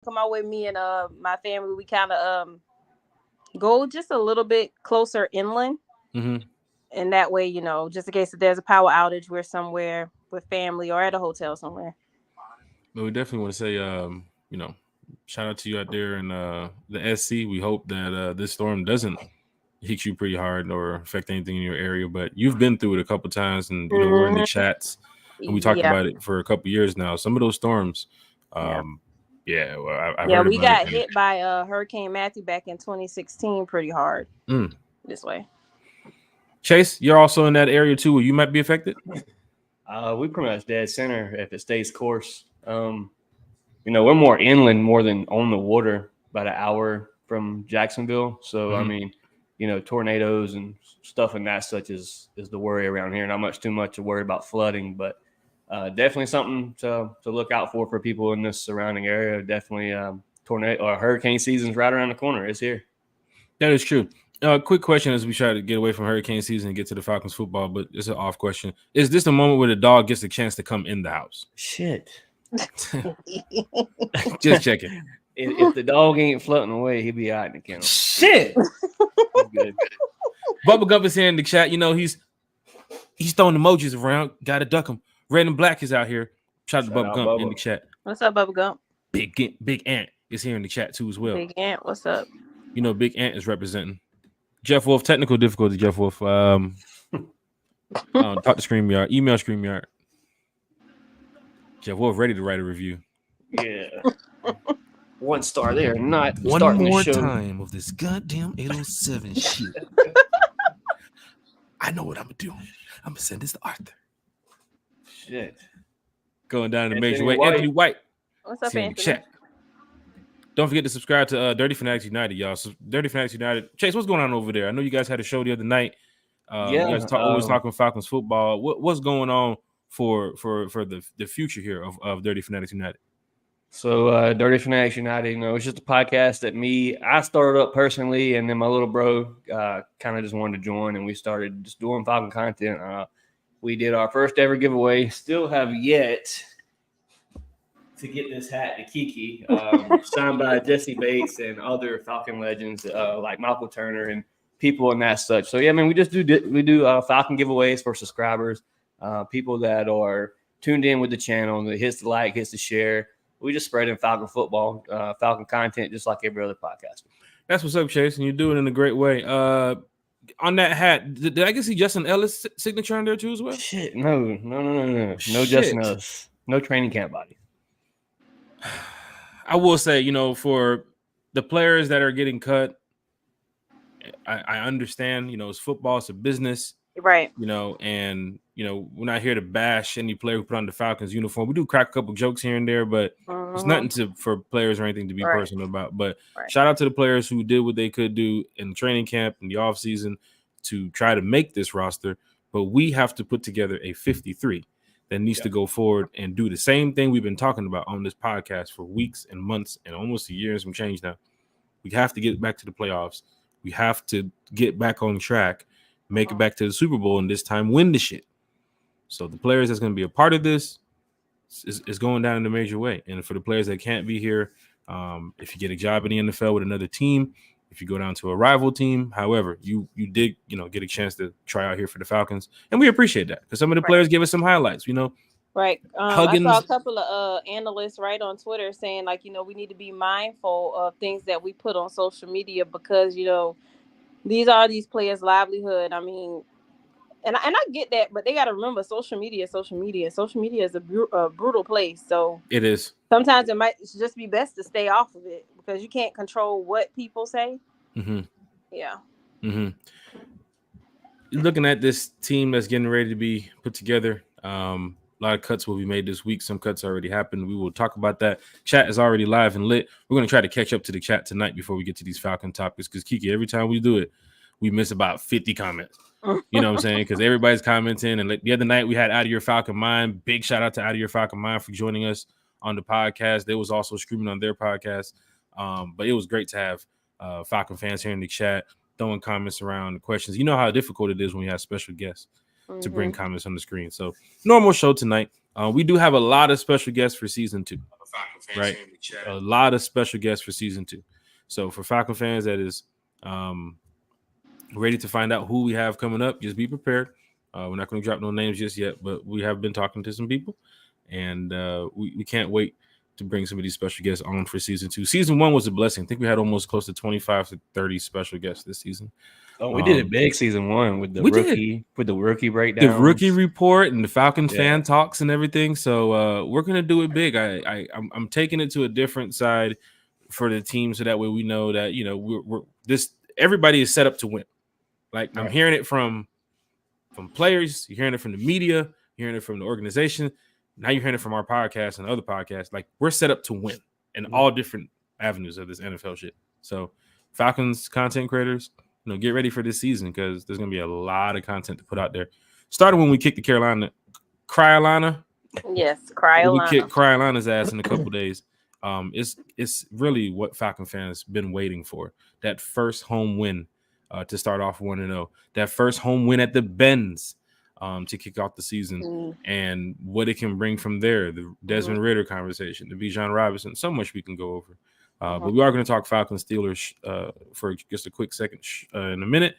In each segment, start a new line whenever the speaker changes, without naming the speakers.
come out with me and my family. We kind of go just a little bit closer inland,
Mm-hmm.
and that way, just in case if there's a power outage, we're somewhere with family or at a hotel somewhere.
But we definitely want to say, shout out to you out there in the SC. We hope that this storm doesn't hit you pretty hard or affect anything in your area. But you've been through it a couple times, and we're in the
Hmm.
chats, and we talked
Yeah,
about it for a couple years now. Some of those storms,
yeah,
um, yeah, well, I've
yeah.
heard
We
about it.
got hit by Hurricane Matthew back in 2016 pretty hard
Mm.
this way.
Chase, you're also in that area too, where you might be affected.
We pretty much dead center if it stays course. We're more inland more than on the water, about an hour from Jacksonville. So I
Mhm.
mean, tornadoes and stuff and that such is the worry around here. Not much too much to worry about flooding, but definitely something to look out for people in this surrounding area. Definitely tornado or hurricane season's right around the corner. It's here.
That is true. Quick question as we try to get away from hurricane season and get to the Falcons football, but it's an off question. Is this the moment where the dog gets a chance to come in the house?
Shit.
Just checking.
If the dog ain't floating away, he'll be out in the kennel.
Shit.
Good.
Bubba Gump is here in the chat. He's throwing emojis around. Got to duck him. Red and Black is out here. Shout out to Bubba Gump in the chat.
What's up, Bubba Gump?
Big Ant is here in the chat too as well.
Big Ant, what's up?
Big Ant is representing. Jeff Wolf, technical difficulty. Jeff Wolf. Talk to StreamYard. Email StreamYard. Jeff Wolf ready to write a review.
Yeah. 1 star there. Not
one
starting
more
the show.
time of this goddamn 807 shit. I know what I'm gonna do. I'm gonna send this to Arthur.
Shit.
Going down in the
Anthony
major way.
White.
Anthony White.
What's up,
See you in the
Anthony?
chat. Don't forget to subscribe to Dirty Fanatics United, y'all. So Dirty Fanatics United. Chase, what's going on over there? I know you guys had a show the other night. You guys always talking Falcons football. What's going on for the future here of Dirty Fanatics United?
So Dirty Fanatics United, it's just a podcast that I started up personally, and then my little bro kind of just wanted to join, and we started just doing Falcon content. We did our first ever giveaway. Still have yet to get this hat to Kiki, signed by Jesse Bates and other Falcon legends like Michael Turner and people and that such. So yeah, I mean, we do Falcon giveaways for subscribers, people that are tuned in with the channel, that hits the like, hits the share. We just spread in Falcon football, Falcon content, just like every other podcast.
That's what's up, Chase, and you're doing it in a great way. On that hat, did I get see Justin Ellis signature on there too as well?
Shit, no. No
Shit.
Justin Ellis. No training camp body.
I will say, for the players that are getting cut, I understand, it's football, it's a business.
Right.
And we're not here to bash any player who put on the Falcons uniform. We do crack a couple jokes here and there, but it's nothing for players or anything to be personal about. But shout out to the players who did what they could do in training camp in the offseason to try to make this roster. But we have to put together a 53 that needs to go forward and do the same thing we've been talking about on this podcast for weeks and months and almost a year and some change now. We have to get back to the playoffs. We have to get back on track, make it back to the Super Bowl, and this time win the shit. So the players that's going to be a part of this is going down in a major way. And for the players that can't be here, if you get a job in the NFL with another team, if you go down to a rival team, however, you did, get a chance to try out here for the Falcons. And we appreciate that because some of the players give us some highlights,
Right.
Huggins.
I saw a couple of analysts on Twitter saying we need to be mindful of things that we put on social media because, these are these players' livelihood. I mean, and I get that, but they got to remember social media is a brutal place. So
it is.
Sometimes it might just be best to stay off of it because you can't control what people say.
Mm-hmm.
Yeah.
Mm-hmm. Looking at this team that's getting ready to be put together, a lot of cuts will be made this week. Some cuts already happened. We will talk about that. Chat is already live and lit. We're going to try to catch up to the chat tonight before we get to these Falcon topics because, Kiki, every time we do it, we miss about 50 comments. You know what I'm saying? Because everybody's commenting. And the other night we had Out of Your Falcon Mind. Big shout out to Out of Your Falcon Mind for joining us on the podcast. They was also streaming on their podcast. But it was great to have Falcon fans here in the chat throwing comments around the questions. You know how difficult it is when we have special guests to bring comments on the screen. So normal show tonight. We do have a lot of special guests for season 2. right? A lot of special guests for season 2. So for Falcon fans that is ready to find out who we have coming up, just be prepared. We're not going to drop no names just yet, but we have been talking to some people, and we can't wait to bring some of these special guests on for season 2. Season 1 was a blessing. I think we had almost close to 25 to 30 special guests this season.
Oh, we did it big season 1 with the rookie breakdown,
the rookie report, and the Falcons fan talks and everything. So we're gonna do it big. I'm taking it to a different side for the team, so that way we know that we're this. Everybody is set up to win. Like I'm hearing it from players, you're hearing it from the media, you're hearing it from the organization. Now you're hearing it from our podcast and other podcasts. Like we're set up to win in all different avenues of this NFL shit. So Falcons content creators, get ready for this season because there's going to be a lot of content to put out there. Started when we kicked the Cryolina.
Yes, Cryolina.
We kicked Cryolina's ass in a couple days. It's really what Falcon fans been waiting for. That first home win to start off 1-0. That first home win at the Benz to kick off the season, and what it can bring from there. The Desmond Ridder conversation, the Bijan Robinson. So much we can go over. But we are going to talk Falcons Steelers for just a quick second in a minute,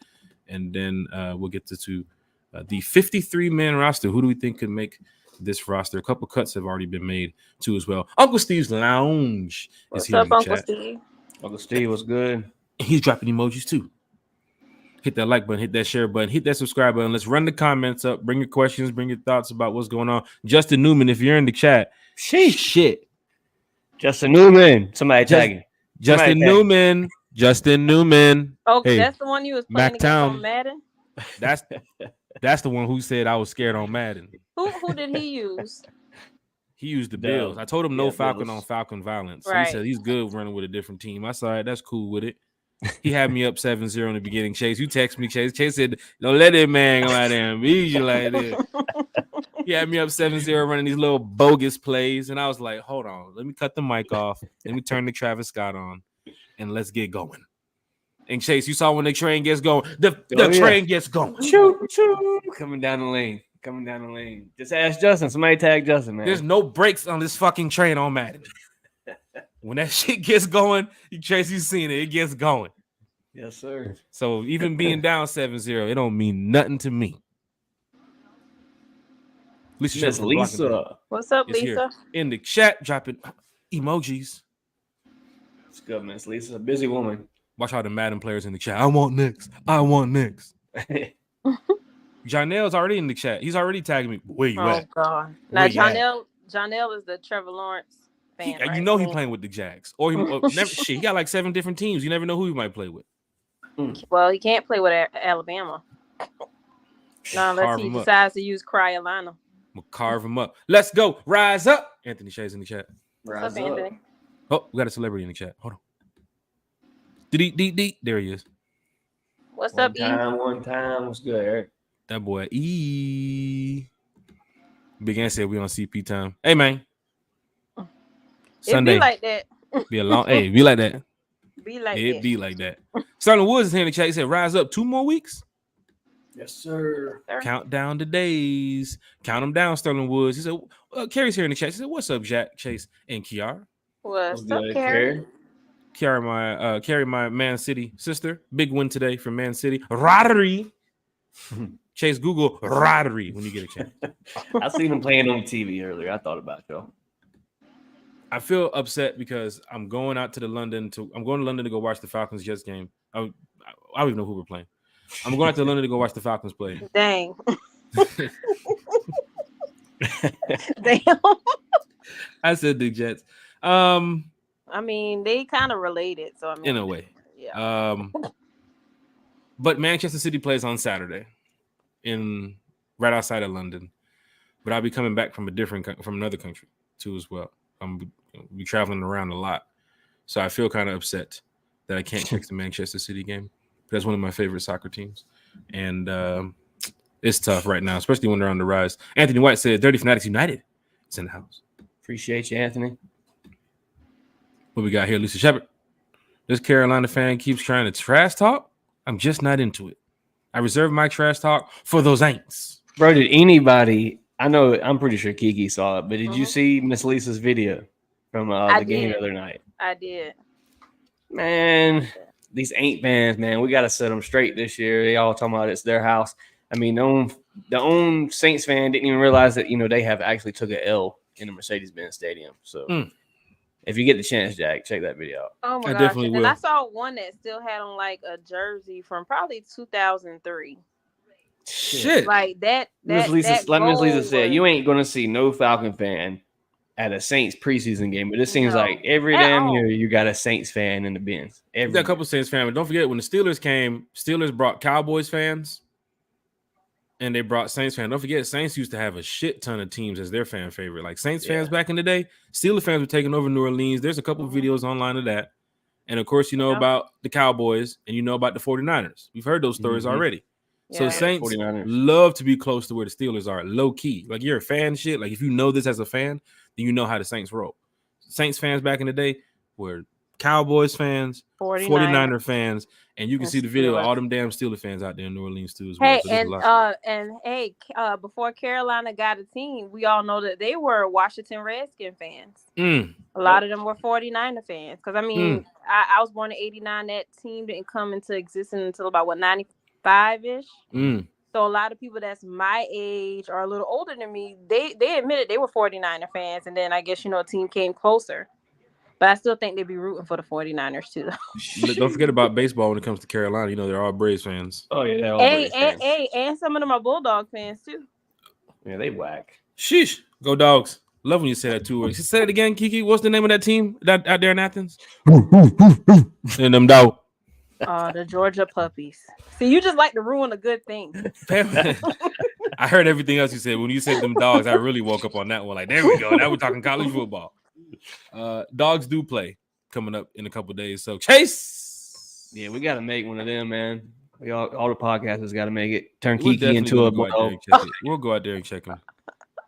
and then we'll get to the 53-man roster. Who do we think could make this roster? A couple cuts have already been made too as well. Uncle Steve's Lounge is here.
What's up, Uncle Steve?
Uncle Steve was good.
He's dropping emojis too. Hit that like button, hit that share button, hit that subscribe button. Let's run the comments up. Bring your questions, bring your thoughts about what's going on. Justin Newman, if you're in the chat, shit.
Justin Newman. Somebody tagging.
Justin Newman.
Oh, hey, that's the one you was playing against on Madden?
That's the one who said I was scared on Madden.
Who did he use?
He used the Bills. I told him no Falcon on Falcon violence. Right. He said he's good running with a different team. I saw it. That's cool with it. He had me up 7-0 in the beginning. Chase, you text me, Chase. Chase said, "Don't let that man go out there and beat you like that." He had me up 7-0 running these little bogus plays, and I was like, "Hold on, let me cut the mic off. Let me turn the Travis Scott on, and let's get going." And Chase, you saw when the train gets going. The train gets going.
Choo. Coming down the lane. Just ask Justin. Somebody tag Justin, man.
There's no brakes on this fucking train on Madden. When that shit gets going, Chase, you seen it. It gets going.
Yes, sir.
So even being down 7-0, it don't mean nothing to me.
Lisa.
What's up, Lisa?
In the chat, dropping emojis.
It's good, Miss Lisa. A busy woman.
Watch all the Madden players in the chat. I want Knicks. Janelle's already in the chat. He's already tagging me. Where you at?
Oh, God. Now, Janelle is the Trevor Lawrence fan, right?
You know he's playing with the Jags. Or he got like 7 different teams. You never know who he might play with.
Well, he can't play with Alabama. No, unless he decides to use Cryolina.
We'll carve him up. Let's go. Rise up. Anthony Shea's in the chat.
What's up, Anthony?
Oh, we got a celebrity in the chat. Hold on. There he is.
What's up, E?
One time. What's good, Eric?
That boy E. Big Ant said we on CP time. Hey, man.
Sunday. It be like that.
Be a long. Hey, be like that.
Be like
it
that.
Be like that. Sterling Woods is here in the chat. He said, "Rise up 2 more weeks."
Yes, sir.
Count down the days. Count them down, Sterling Woods. He said, Carrie's here in the chat. He said, "What's up, Jack, Chase, and Kiara?"
What's up, Carrie?
Carrie, my Man City sister. Big win today for Man City. Rodri. Chase, Google Rodri when you get a chance.
I seen him playing on TV earlier. I thought about y'all.
I feel upset because I'm going to London to go watch the Falcons Jets game. I don't even know who we're playing. I'm going out to London to go watch the Falcons play.
Dang. Damn.
I said the Jets.
I mean, they kind of related, so I mean,
in a way.
Yeah.
But Manchester City plays on Saturday right outside of London. But I'll be coming back from another country too as well. I'm be traveling around a lot. So I feel kind of upset that I can't catch the Manchester City game. That's one of my favorite soccer teams. And it's tough right now, especially when they're on the rise. Anthony White said, Dirty Fanatics United. It's in the house.
Appreciate you, Anthony.
What we got here, Lisa Shepard? This Carolina fan keeps trying to trash talk. I'm just not into it. I reserve my trash talk for those ain'ts.
Bro, did anybody... I'm pretty sure Kiki saw it, but did you see Miss Lisa's video? from the game the other night.
I did.
Man, these Ain't fans, man, we got to set them straight this year. They all talking about it's their house. I mean, the own Saints fan didn't even realize that, they have actually took an L in the Mercedes-Benz Stadium. So if you get the chance, Jack, check that video out.
Oh, my gosh. And I saw one that still had on, like, a jersey from probably 2003.
Shit.
Like, that
Miss Lisa said, you ain't going to see no Falcon fan at a Saints preseason game, but it seems like every damn year you got a Saints fan in the bins.
You got a couple Saints fans, but don't forget when the Steelers came, Steelers brought Cowboys fans and they brought Saints fans. Don't forget, Saints used to have a shit ton of teams as their fan favorite. Like Saints fans back in the day, Steelers fans were taking over New Orleans. There's a couple of videos online of that. And of course, you know about the Cowboys and you know about the 49ers. We've heard those stories already. So Saints 49ers love to be close to where the Steelers are, low key. Like you're a fan shit. Like if you know this as a fan, then you know how the Saints roll. Saints fans back in the day were Cowboys fans, 49er fans, and you can see the video of all them damn Steelers fans out there in New Orleans too as well.
Hey, before Carolina got a team, we all know that they were Washington Redskins fans. A lot of them were 49er fans. Because I mean, I was born in '89. That team didn't come into existence until about 95-ish. So a lot of people that's my age or a little older than me, they admitted they were 49er fans. And then I guess, a team came closer. But I still think they'd be rooting for the 49ers too.
Don't forget about baseball when it comes to Carolina. They're all Braves fans.
Oh, yeah, they're all Braves fans.
And some of them are Bulldog fans too.
Yeah, they whack.
Sheesh. Go Dogs. Love when you say that too. Say it again, Kiki. What's the name of that team out there in Athens? And them dog.
The Georgia Puppies. See, you just like to ruin a good thing.
I heard everything else you said. When you said them dogs, I really woke up on that one. Like, there we go. Now we're talking college football. Dogs do play coming up in a couple days. So, Chase.
Yeah, we got to make one of them, man. All the podcasters got to make it. Turn Kiki into a
ball. We'll go out there and check him.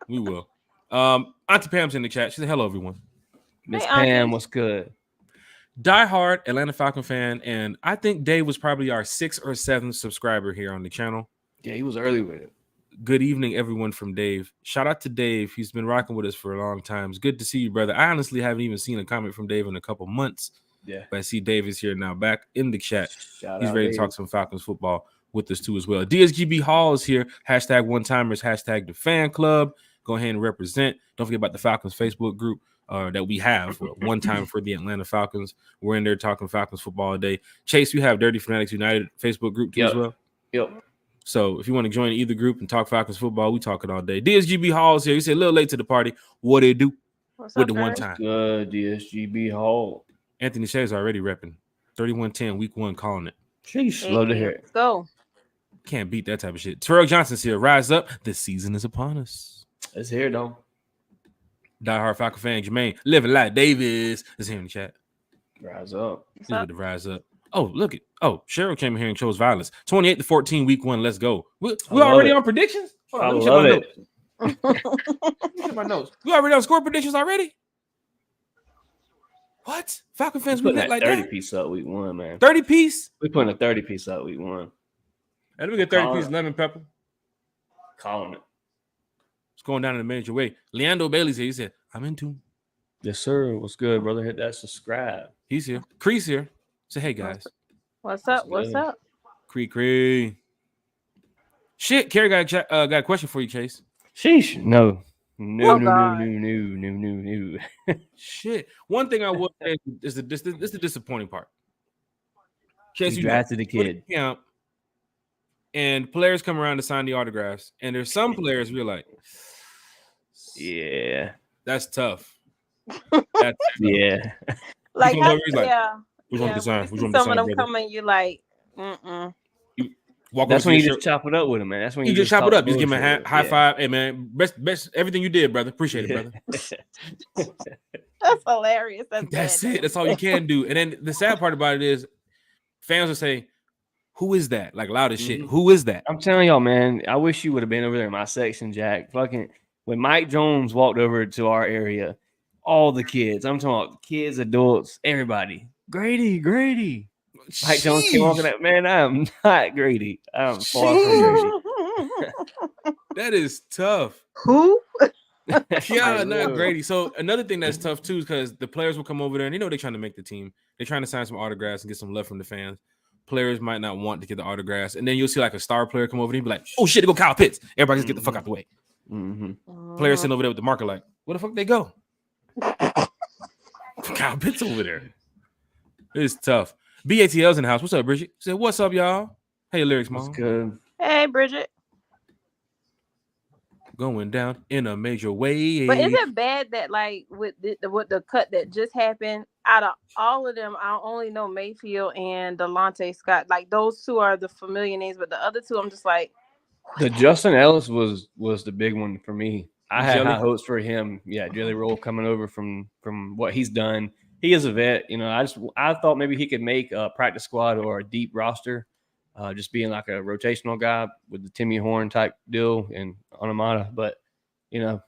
We will. Auntie Pam's in the chat. She said, hello, everyone.
Miss Pam, what's good?
Diehard Atlanta Falcon fan, and I think Dave was probably our 6th or 7th subscriber here on the channel.
Yeah, he was early with it.
Good evening, everyone from Dave. Shout out to Dave. He's been rocking with us for a long time. It's good to see you, brother. I honestly haven't even seen a comment from Dave in a couple months.
Yeah.
But I see Dave is here now, back in the chat.
He's
ready to talk some Falcons football with us too as well. DSGB Hall is here. Hashtag one-timers, hashtag the fan club. Go ahead and represent. Don't forget about the Falcons Facebook group that we have one time for the Atlanta Falcons. We're in there talking Falcons football all day. Chase, you have Dirty Fanatics United Facebook group too as well.
Yep.
So if you want to join either group and talk Falcons football, we talk it all day. DSGB Hall is here. You said a little late to the party. What they do with the one time?
Good DSGB Hall.
Anthony Shea's already repping 31-10 week 1 calling it.
Sheesh, love to hear it.
Let's go.
Can't beat that type of shit. Terrell Johnson's here. Rise up. The season is upon us.
It's here though.
Diehard Falcon fan Jermaine Living Like Davis is here in the chat.
Rise up.
Rise up. Oh, look it. Oh, Cheryl came here and chose violence. 28-14, week 1. Let's go. We already on predictions?
I love it.
Check my notes. We already on score predictions already? What? Falcon fans, we got like
30 piece up week 1, man.
30 piece?
We putting a 30 piece up week 1.
And we get 30 piece lemon pepper.
Calling it.
It's going down in a major way. Leandro Bailey's here. He said, I'm in tune.
Yes, sir. What's good, brother? Hit that subscribe.
He's here. Cree's here. Say, hey, guys.
What's up? What's up?
Cree. Shit, Carrie got a question for you, Chase.
Sheesh. No.
Shit. One thing I will say is this the disappointing part. Chase, you
drafted the kid.
Camp, and players come around to sign the autographs, and there's some players we're like,
yeah,
that's tough.
Yeah.
Like,
yeah.
Some of them coming, you like,
That's when you just chop it up with him, man. That's when
you just chop it up. Just give him a high five. Hey, man, best everything you did, brother. Appreciate it, brother.
That's hilarious.
That's it. That's all you can do. And then the sad part about it is fans will say, who is that? Like loud as shit. Who is that?
I'm telling y'all, man, I wish you would have been over there in my section, Jack. Fucking when Mike Jones walked over to our area, all the kids, I'm talking about kids, adults, everybody. Grady. Mike Jones came walking up, man. I am not Grady. I'm far from Grady.
That is tough.
Who?
Yeah, not Grady. So another thing that's tough too is because the players will come over there and they're trying to make the team. They're trying to sign some autographs and get some love from the fans. Players might not want to get the autographs, and then you'll see like a star player come over and be like, "Oh shit, they go Kyle Pitts!" Everybody just get the fuck out the way. Players sitting over there with the marker like, "Where the fuck they go?" Kyle Pitts over there. It's tough. BATL's in the house. What's up, Bridget? Said, "What's up, y'all?" Hey, Lyrics Mom.
What's good?
Hey, Bridget.
Going down in a major way.
But is it bad that like with the cut that just happened, out of all of them, I only know Mayfield and Delonte Scott. Like those two are the familiar names, but the other two, I'm just like.
The Justin Ellis was the big one for me. I had high hopes for him. Yeah, Jelly Roll coming over from what he's done. He is a vet. You know, I thought maybe he could make a practice squad or a deep roster, just being like a rotational guy with the Timmy Horn type deal and Onamata. But, you know,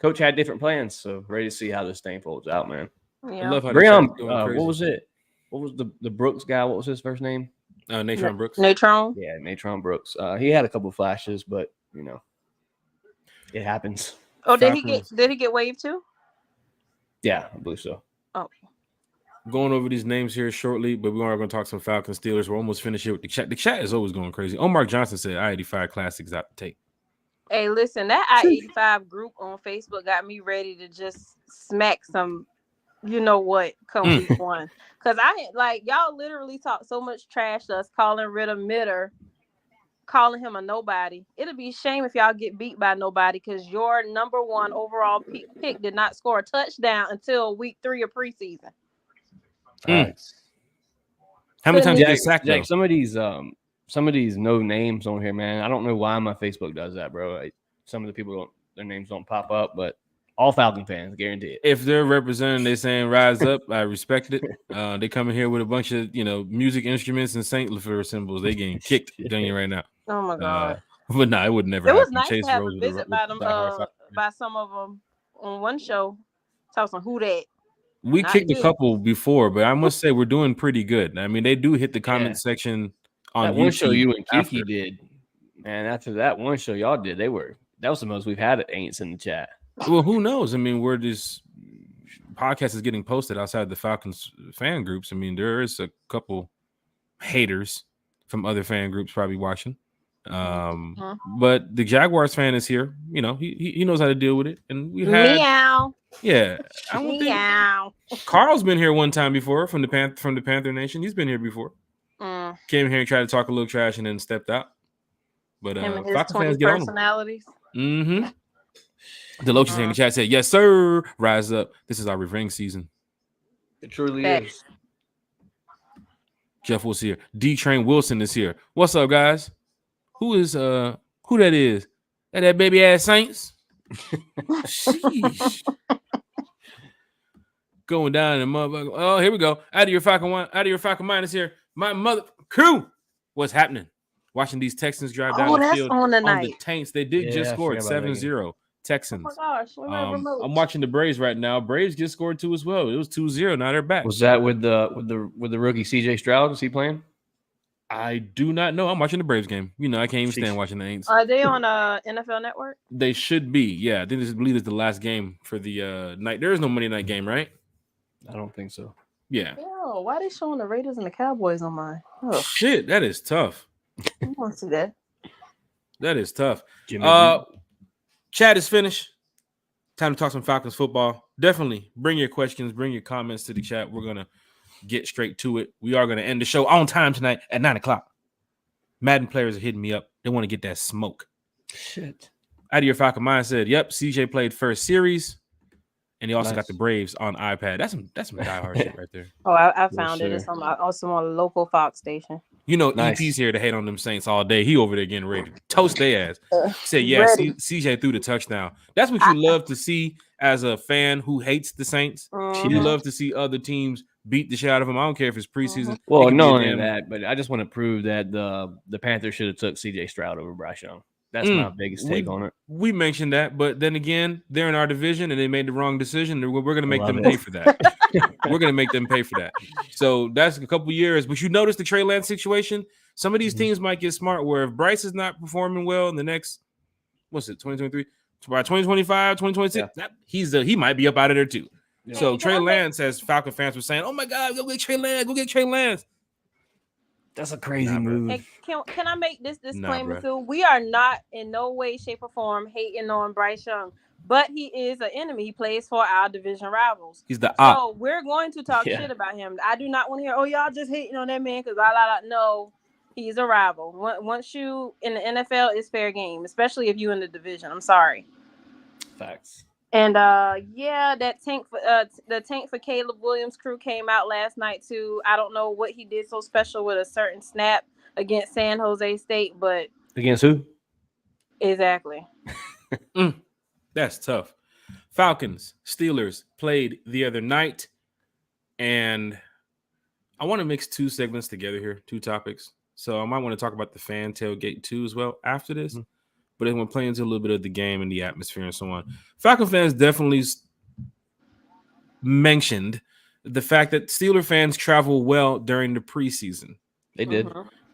coach had different plans. So ready to see how this thing folds out, man.
Yeah.
I love how
what was it? What was the Brooks guy? What was his first name?
Natron Brooks.
Natron?
Yeah, Natron Brooks. He had a couple flashes, but, you know, it happens.
Oh, did he get waived too?
Yeah, I believe so.
Oh.
Going over these names here shortly, but we are going to talk some Falcons Steelers. We're almost finished here with the chat. The chat is always going crazy. Omar Johnson said I-85 Classics out the tape.
Hey, listen, that I-85 group on Facebook got me ready to just smack some, you know what, come week one. Because y'all literally talk so much trash to us, calling Ritter Mitter, calling him a nobody. It'll be a shame if y'all get beat by nobody because your number one overall pick did not score a touchdown until week 3 of preseason.
How many times did you sack
Jack, some of these no names on here, man. I don't know why my Facebook does that, bro. Some of the people their names don't pop up, but all Falcon fans, guaranteed.
If they're representing, they're saying rise up. I respect it. They come in here with a bunch of music instruments and Saint Lefleur symbols. They getting kicked down here right now.
Oh my god!
But no, it would never.
It was
happen.
nice
Chase
to have
Rose
a visit by them, by some of them on one show. Talk some who that.
We kicked a couple before, but I must say we're doing pretty good. I mean, they do hit the comment section on
that one show you and Kiki did, and after that one show y'all did, that was the most we've had at Aints in the chat.
Well, who knows? I mean, where this podcast is getting posted outside the Falcons fan groups. I mean, there is a couple haters from other fan groups probably watching. But the Jaguars fan is here. You know, he knows how to deal with it. And we had
meow.
Yeah. Meow. Carl's been here one time before from the Panther Nation. He's been here before. Came here and tried to talk a little trash and then stepped out. But
Falcons fans get personalities.
On Deloach in the chat said, "Yes, sir. Rise up. This is our revenge season."
It truly is.
Jeff was here. D-Train Wilson is here. What's up, guys? Who that is? That baby ass Saints? Sheesh. Going down in the motherfucker. Oh, here we go. Out of your Falcon mind is here. My mother crew. What's happening? Watching these Texans drive down the field
on
the Taints. They did just score 7-0. Texans.
Oh my gosh,
I'm watching the Braves right now. Braves just scored 2 as well. It was 2-0. Now they're back.
Was that with the rookie CJ Stroud? Is he playing?
I do not know. I'm watching the Braves game. You know, I can't even stand watching the Aints.
Are they on NFL Network?
They should be. Yeah, I believe it's the last game for the night. There is no Monday night game, right?
I don't think so.
Yeah.
Yo, why are they showing the Raiders and the Cowboys on mine?
Oh. Shit, that is tough.
I want to see that.
That is tough. Chat is finished. Time to talk some Falcons football. Definitely bring your questions, bring your comments to the chat. We're going to get straight to it. We are going to end the show on time tonight at 9:00. Madden players are hitting me up. They want to get that smoke.
Shit.
Out of your Falcon mind said, yep, CJ played first series. And he also got the Braves on iPad. That's some diehard shit right there.
Oh, I found it. It's also on a local Fox station.
You know, EP's here to hate on them Saints all day. He over there getting ready to toast their ass. Said, yeah, CJ threw the touchdown. That's what you love to see as a fan who hates the Saints. You love to see other teams beat the shit out of them. I don't care if it's preseason.
Well, no, that, but I just want to prove that the Panthers should have took CJ Stroud over Bryce Young. That's my biggest take on it.
We mentioned that, but then again, they're in our division and they made the wrong decision. We're going to make them pay for that. We're going to make them pay for that. So that's a couple years. But you notice the Trey Lance situation? Some of these teams might get smart where if Bryce is not performing well in the next, 2023? So by 2025, 2026, he might be up out of there too. Yeah. So Trey Lance, as Falcon fans were saying, "Oh my God, go get Trey Lance."
That's a crazy move.
And can I make this disclaimer too? We are not in no way, shape, or form hating on Bryce Young, but he is an enemy. He plays for our division rivals.
He's the
op. So we're going to talk shit about him. I do not want to hear, oh, y'all just hating on that man because no, he's a rival. Once you in the NFL, it's fair game, especially if you in the division. I'm sorry.
Facts.
And that the tank for Caleb Williams crew came out last night too. I don't know what he did so special with a certain snap against San Jose State, but
against who?
Exactly.
That's tough. Falcons, Steelers played the other night, and I want to mix two segments together here, two topics. So I might want to talk about the fan tailgate too as well after this. Mm-hmm. But then we'll play into a little bit of the game and the atmosphere and so on. Falcon fans definitely mentioned the fact that Steeler fans travel well during the preseason.
They did.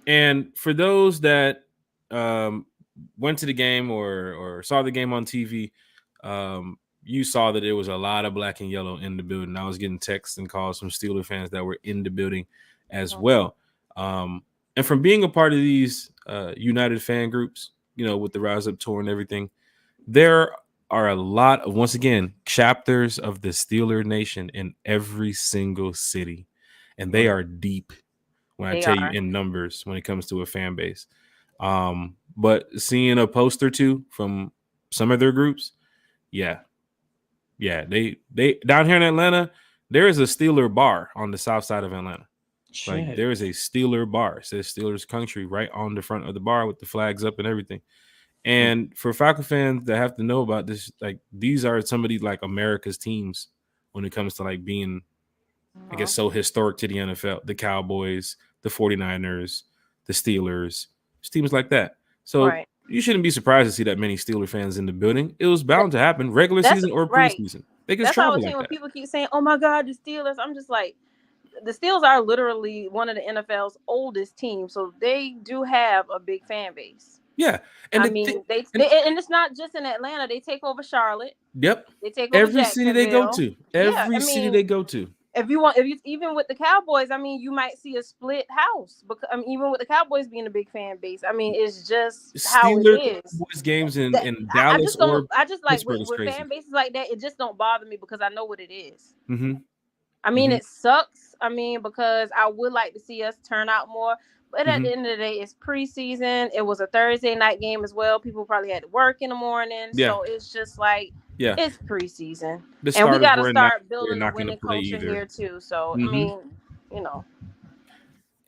And for those that went to the game or saw the game on TV, you saw that there was a lot of black and yellow in the building. I was getting texts and calls from Steeler fans that were in the building as well. And from being a part of these United fan groups, with the Rise Up tour and everything, there are a lot of, once again, chapters of the Steeler Nation in every single city. And they are deep when I tell you in numbers when it comes to a fan base. But seeing a post or two from some of their groups, they down here in Atlanta, there is a Steeler bar on the south side of Atlanta. Shit. Like there is a Steeler bar. It says Steelers Country right on the front of the bar with the flags up and everything. And for Falcon fans that have to know about this, like these are some of these like America's teams when it comes to like being, I guess, so historic to the NFL. The Cowboys, the 49ers, the Steelers, teams like that. So you shouldn't be surprised to see that many Steeler fans in the building. It was bound to happen, regular season or preseason. They can travel like that.
When people keep saying, "Oh my God, the Steelers," I'm just like, the Steelers are literally one of the NFL's oldest teams, so they do have a big fan base.
Yeah,
and and it's not just in Atlanta. They take over Charlotte.
Yep,
they take over
every city they go to. Every city they go to.
If you even with the Cowboys, you might see a split house. Because even with the Cowboys being a big fan base, it's just how it is.
Cowboys games in Dallas
I just like with fan bases like that. It just don't bother me because I know what it is.
Mm-hmm.
It sucks. Because I would like to see us turn out more. But at the end of the day, it's preseason. It was a Thursday night game as well. People probably had to work in the morning. Yeah. So it's just like, it's preseason. And we got to start building a winning culture here too. So,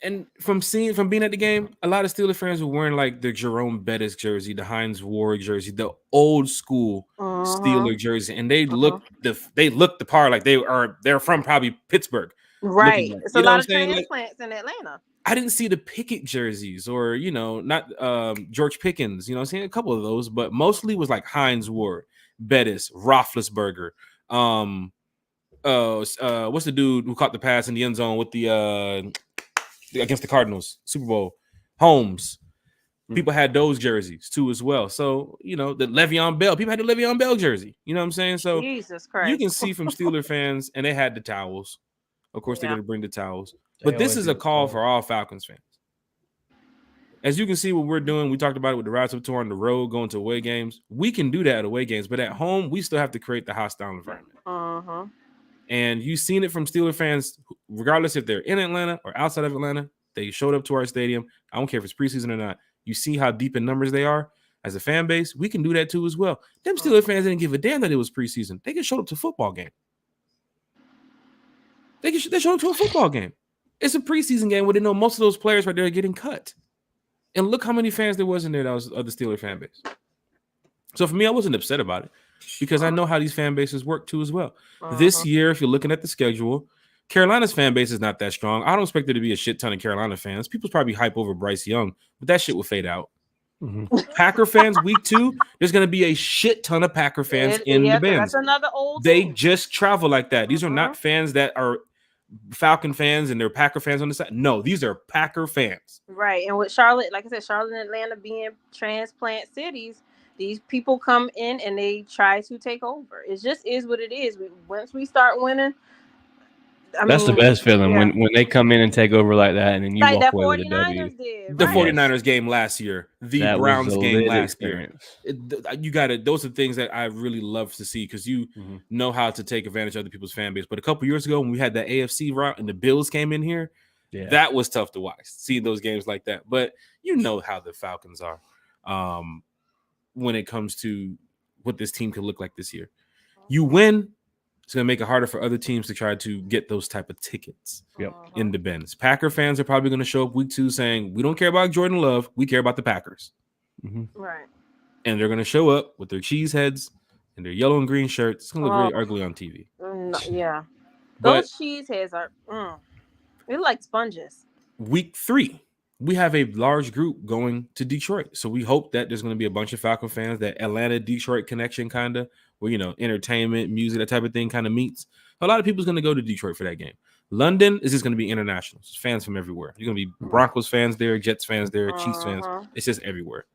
And from being at the game, a lot of Steelers fans were wearing like the Jerome Bettis jersey, the Hines Ward jersey, the old school Steeler jersey, and they look the part like they're from probably Pittsburgh.
Right. It's a lot of transplants in Atlanta.
I didn't see the Pickett jerseys or, not George Pickens, I'm seeing a couple of those, but mostly was like Hines Ward, Bettis, Roethlisberger. What's the dude who caught the pass in the end zone with the against the Cardinals, Super Bowl? Holmes. People had those jerseys too as well. So, the Le'Veon Bell, people had the Le'Veon Bell jersey. You know what I'm saying? So
Jesus Christ.
You can see from Steeler fans, and they had the towels. Of course, they're going to bring the towels. But this is a call for all Falcons fans. As you can see what we're doing, we talked about it with the Rise Up tour on the road, going to away games. We can do that at away games, but at home, we still have to create the hostile environment. And you've seen it from Steeler fans, regardless if they're in Atlanta or outside of Atlanta. They showed up to our stadium. I don't care if it's preseason or not. You see how deep in numbers they are. As a fan base, we can do that too as well. Them Steeler fans didn't give a damn that it was preseason. They just showed up to a football game. They showed up to a football game. It's a preseason game where they know most of those players right there are getting cut. And look how many fans there was in there that was of the Steeler fan base. So for me, I wasn't upset about it because I know how these fan bases work too as well. This year, if you're looking at the schedule, Carolina's fan base is not that strong. I don't expect there to be a shit ton of Carolina fans. People's probably hype over Bryce Young, but that shit will fade out. Packer fans, week 2, there's going to be a shit ton of Packer fans in the bands.
That's another old
They
team.
just travel like that. These are not fans that are Falcon fans and they're Packer fans on the side. No, these are Packer fans.
Right. And with Charlotte, like I said, Charlotte and Atlanta being transplant cities, these people come in and they try to take over. It just is what it is. Once we start winning,
that's the best feeling when they come in and take over like that, and then you walk away with a W.
The 49ers game last year, the Browns game last year. You got it. Those are things that I really love to see because you know how to take advantage of other people's fan base. But a couple years ago, when we had that AFC route and the Bills came in here, that was tough to watch. See those games like that. But you know how the Falcons are when it comes to what this team could look like this year. You win. It's going to make it harder for other teams to try to get those type of tickets in the bins. Packer fans are probably going to show up week 2 saying, we don't care about Jordan Love. We care about the Packers.
Right.
And they're going to show up with their cheese heads and their yellow and green shirts. It's going to look very ugly on TV.
Yeah. Those cheese heads are, they look like sponges.
Week 3, we have a large group going to Detroit. So we hope that there's going to be a bunch of Falcon fans, that Atlanta-Detroit connection kind of, where, you know, entertainment, music, that type of thing kind of meets. A lot of people's going to go to Detroit for that game. London is just going to be international. It's fans from everywhere. You're going to be Broncos fans there, Jets fans there, Chiefs fans. It's just everywhere.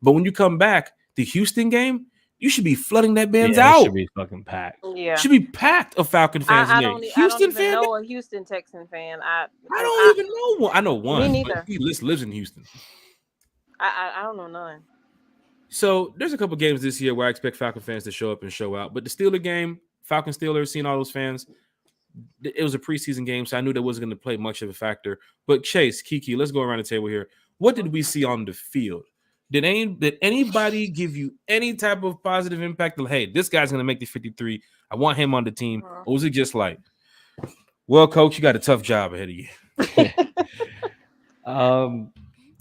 But when you come back, the Houston game, you should be flooding that band's out.
It should be fucking packed.
Yeah.
Should be packed of Falcon fans in there. Houston fan?
I don't even know a Houston Texan fan.
I don't even know one. I know one.
Me neither.
He lives in Houston.
I don't know none.
So there's a couple games this year where I expect Falcon fans to show up and show out. But the Steeler game, Falcon Steelers, seeing all those fans, it was a preseason game, so I knew that wasn't going to play much of a factor. But Chase, Kiki, let's go around the table here. What did we see on the field? Did anybody give you any type of positive impact of, hey, this guy's going to make the 53. I want him on the team. Or was it just like, well, coach, you got a tough job ahead of you?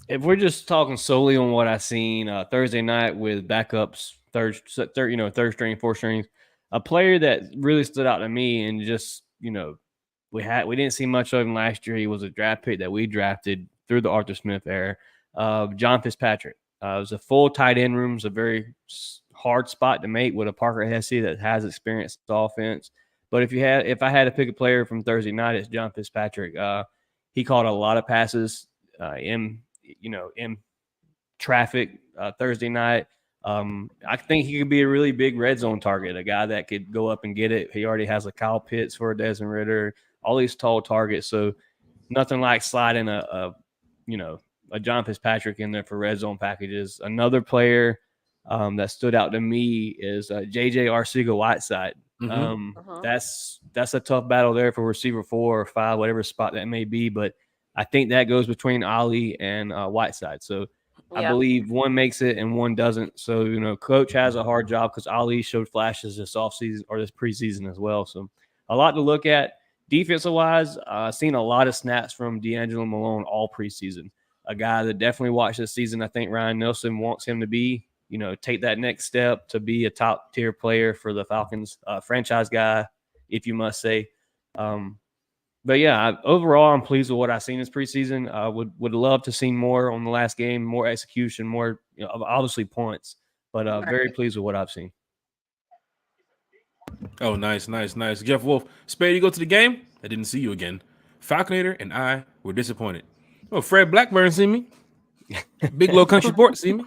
If we're just talking solely on what I seen Thursday night with backups, third string, fourth strings, a player that really stood out to me and just, you know, we didn't see much of him last year. He was a draft pick that we drafted through the Arthur Smith era. John Fitzpatrick. It was a full tight end room. It's a very hard spot to make with a Parker Hesse that has experienced offense. But if I had to pick a player from Thursday night, it's John Fitzpatrick. He caught a lot of passes in traffic Thursday night. I think he could be a really big red zone target, a guy that could go up and get it. He already has a Kyle Pitts for a Desmond Ridder, all these tall targets. So nothing like sliding a John Fitzpatrick in there for red zone packages. Another player that stood out to me is JJ Arcega-Whiteside. That's a tough battle there for receiver 4 or 5, whatever spot that may be. But I think that goes between Ali and Whiteside. So I believe one makes it and one doesn't. So, you know, coach has a hard job because Ali showed flashes this offseason or this preseason as well. So a lot to look at. Defensive wise, seen a lot of snaps from D'Angelo Malone all preseason. A guy that definitely watched this season. I think Ryan Nelson wants him to be, you know, take that next step to be a top tier player for the Falcons, franchise guy, if you must say. But yeah, overall, I'm pleased with what I've seen this preseason. Would love to see more on the last game, more execution, more, you know, obviously points, but very pleased with what I've seen.
Oh, nice. Jeff Wolf, Spade, you go to the game? I didn't see you again. Falconator and I were disappointed. Oh, Fred Blackburn see me. Big Low Country Sport see me.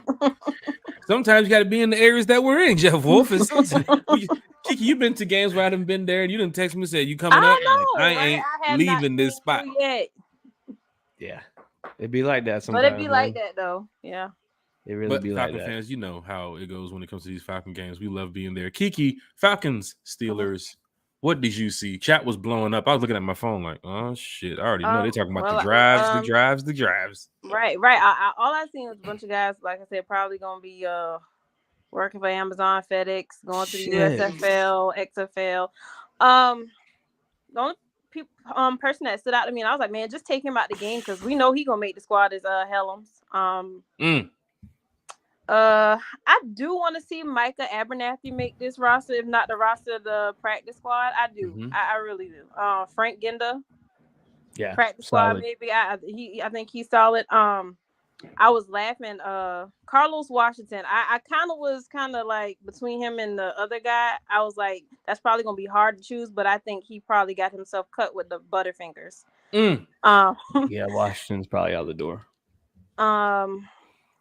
Sometimes you got to be in the areas that we're in, Jeff Wolf. Kiki, you've been to games where I haven't been there, and you didn't text me and said, you coming up? I ain't leaving this spot.
Yet.
Yeah. It'd be like that sometimes.
But it'd be like that, though. Yeah.
It really be like
Falcon
that.
fans, you know how it goes when it comes to these Falcon games. We love being there. Kiki, Falcons, Steelers. What did you see? Chat was blowing up. I was looking at my phone like, oh, shit. I already know. They're talking about the drives.
Right. All I seen was a bunch of guys, like I said, probably going to be working for Amazon, FedEx, going to the USFL, XFL. The only person that stood out to me, and I was like, man, just take him out the game because we know he going to make the squad is Helms. I do want to see Micah Abernathy make this roster, if not the roster of the practice squad. I do. I really do. Frank Ginda, practice squad, maybe. I think he's solid. I was laughing. Carlos Washington. I kind of was like between him and the other guy. I was like, that's probably gonna be hard to choose, but I think he probably got himself cut with the Butterfingers.
Yeah, Washington's probably out the door.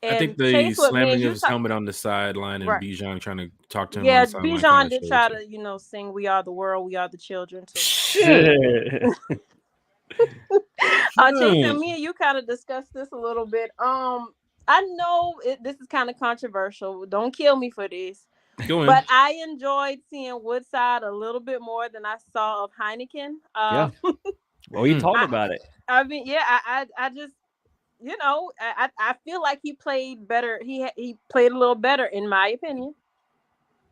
And
I think the slamming of his helmet on the sideline and Bijan trying to talk to him.
Yeah,
on the sideline
Bijan did try to, sing "We Are the World, We Are the Children" too.
Shit.
Jason, me and you kind of discussed this a little bit. I know this is kind of controversial. Don't kill me for this. But I enjoyed seeing Woodside a little bit more than I saw of Heineken.
Yeah. Well, you talked about it.
I mean, yeah, I just, I feel like he played better. He played a little better, in my opinion.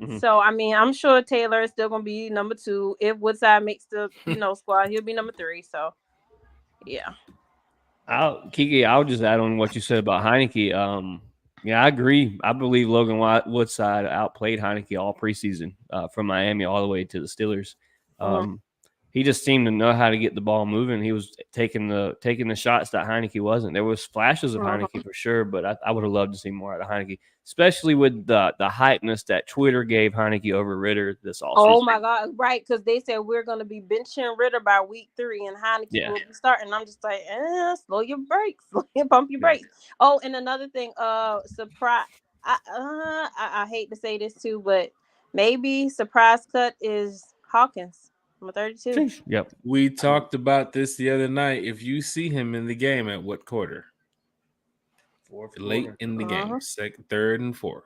Mm-hmm. So, I mean, I'm sure Taylor is still going to be number 2. If Woodside makes the, squad, he'll be number 3. So, yeah.
Kiki, I'll just add on what you said about Heineke. Yeah, I agree. I believe Logan Woodside outplayed Heineke all preseason from Miami all the way to the Steelers. He just seemed to know how to get the ball moving. He was taking the shots that Heineke wasn't. There was flashes of Heineke for sure, but I would have loved to see more out of Heineke, especially with the hypeness that Twitter gave Heineke over Ritter this offseason.
Oh my God, right? Because they said we're going to be benching Ritter by week 3, and Heineke will be starting. I'm just like, slow your brakes, pump your brakes. Oh, and another thing, surprise. I hate to say this too, but maybe surprise cut is Hawkins. Number 32.
Yep.
We talked about this the other night. If you see him in the game at what quarter? Late in the game, second, third, and fourth.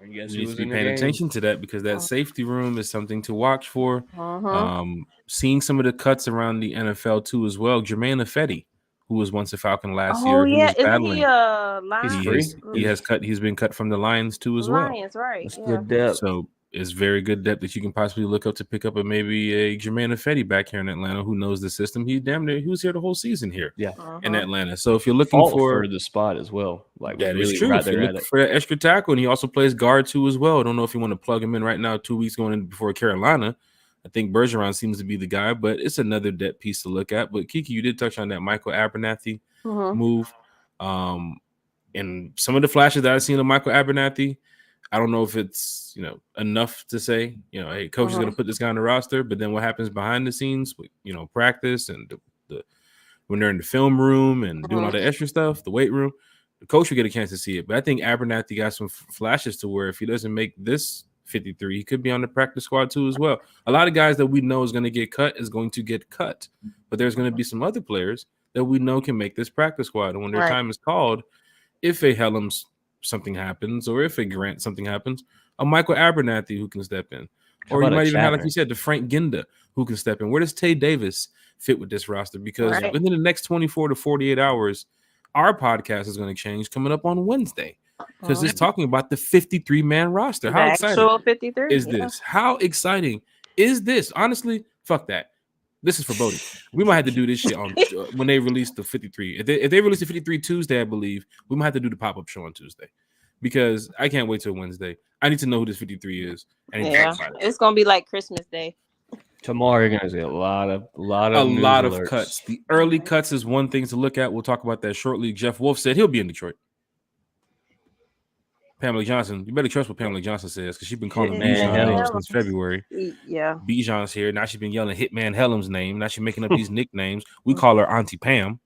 You need to be paying attention to that because that safety room is something to watch for. Seeing some of the cuts around the NFL too as well. Jermaine Ifedi, who was once a Falcon last year,
he was battling.
He's been cut from the Lions too as well.
Lions, right?
That's good depth.
So it's very good depth that you can possibly look up to pick up maybe a Jermaine Ifedi back here in Atlanta who knows the system. He was here the whole season here in Atlanta. So if you're looking for
the spot as well, like
that is true. If you're looking for that extra tackle, and he also plays guard too as well. I don't know if you want to plug him in right now, 2 weeks going in before Carolina. I think Bergeron seems to be the guy, but it's another depth piece to look at. But Kiki, you did touch on that Michael Abernathy move. And some of the flashes that I've seen of Michael Abernathy, I don't know if it's, enough to say, hey, coach is going to put this guy on the roster, but then what happens behind the scenes with, practice and when they're in the film room and doing all the extra stuff, the weight room, the coach will get a chance to see it. But I think Abernathy got some flashes to where if he doesn't make this 53, he could be on the practice squad too as well. A lot of guys that we know is going to get cut, but there's going to be some other players that we know can make this practice squad. And when their time is called, if a Helms something happens, or if a Grant something happens, a Michael Abernathy who can step in. Or you might even have, like you said, the Frank Ginda who can step in. Where does Tay Davis fit with this roster? Because within the next 24 to 48 hours, our podcast is going to change coming up on Wednesday. Because it's talking about the 53-man roster. How exciting
53
is this? How exciting is this? Honestly, fuck that. This is for Bodie. We might have to do this shit on when they release the 53. If they release the 53 Tuesday, I believe, we might have to do the pop-up show on Tuesday. Because I can't wait till Wednesday. I need to know who this 53 is.
It's gonna be like Christmas Day.
Tomorrow you're gonna see a lot of
cuts. The early cuts is one thing to look at. We'll talk about that shortly. Jeff Wolf said he'll be in Detroit. Pamela Johnson, you better trust what Pamela Johnson says because she's been calling Bijan since February.
Yeah,
Bijan's here now. She's been yelling Hitman Helms' name. Now she's making up these nicknames. We call her Auntie Pam.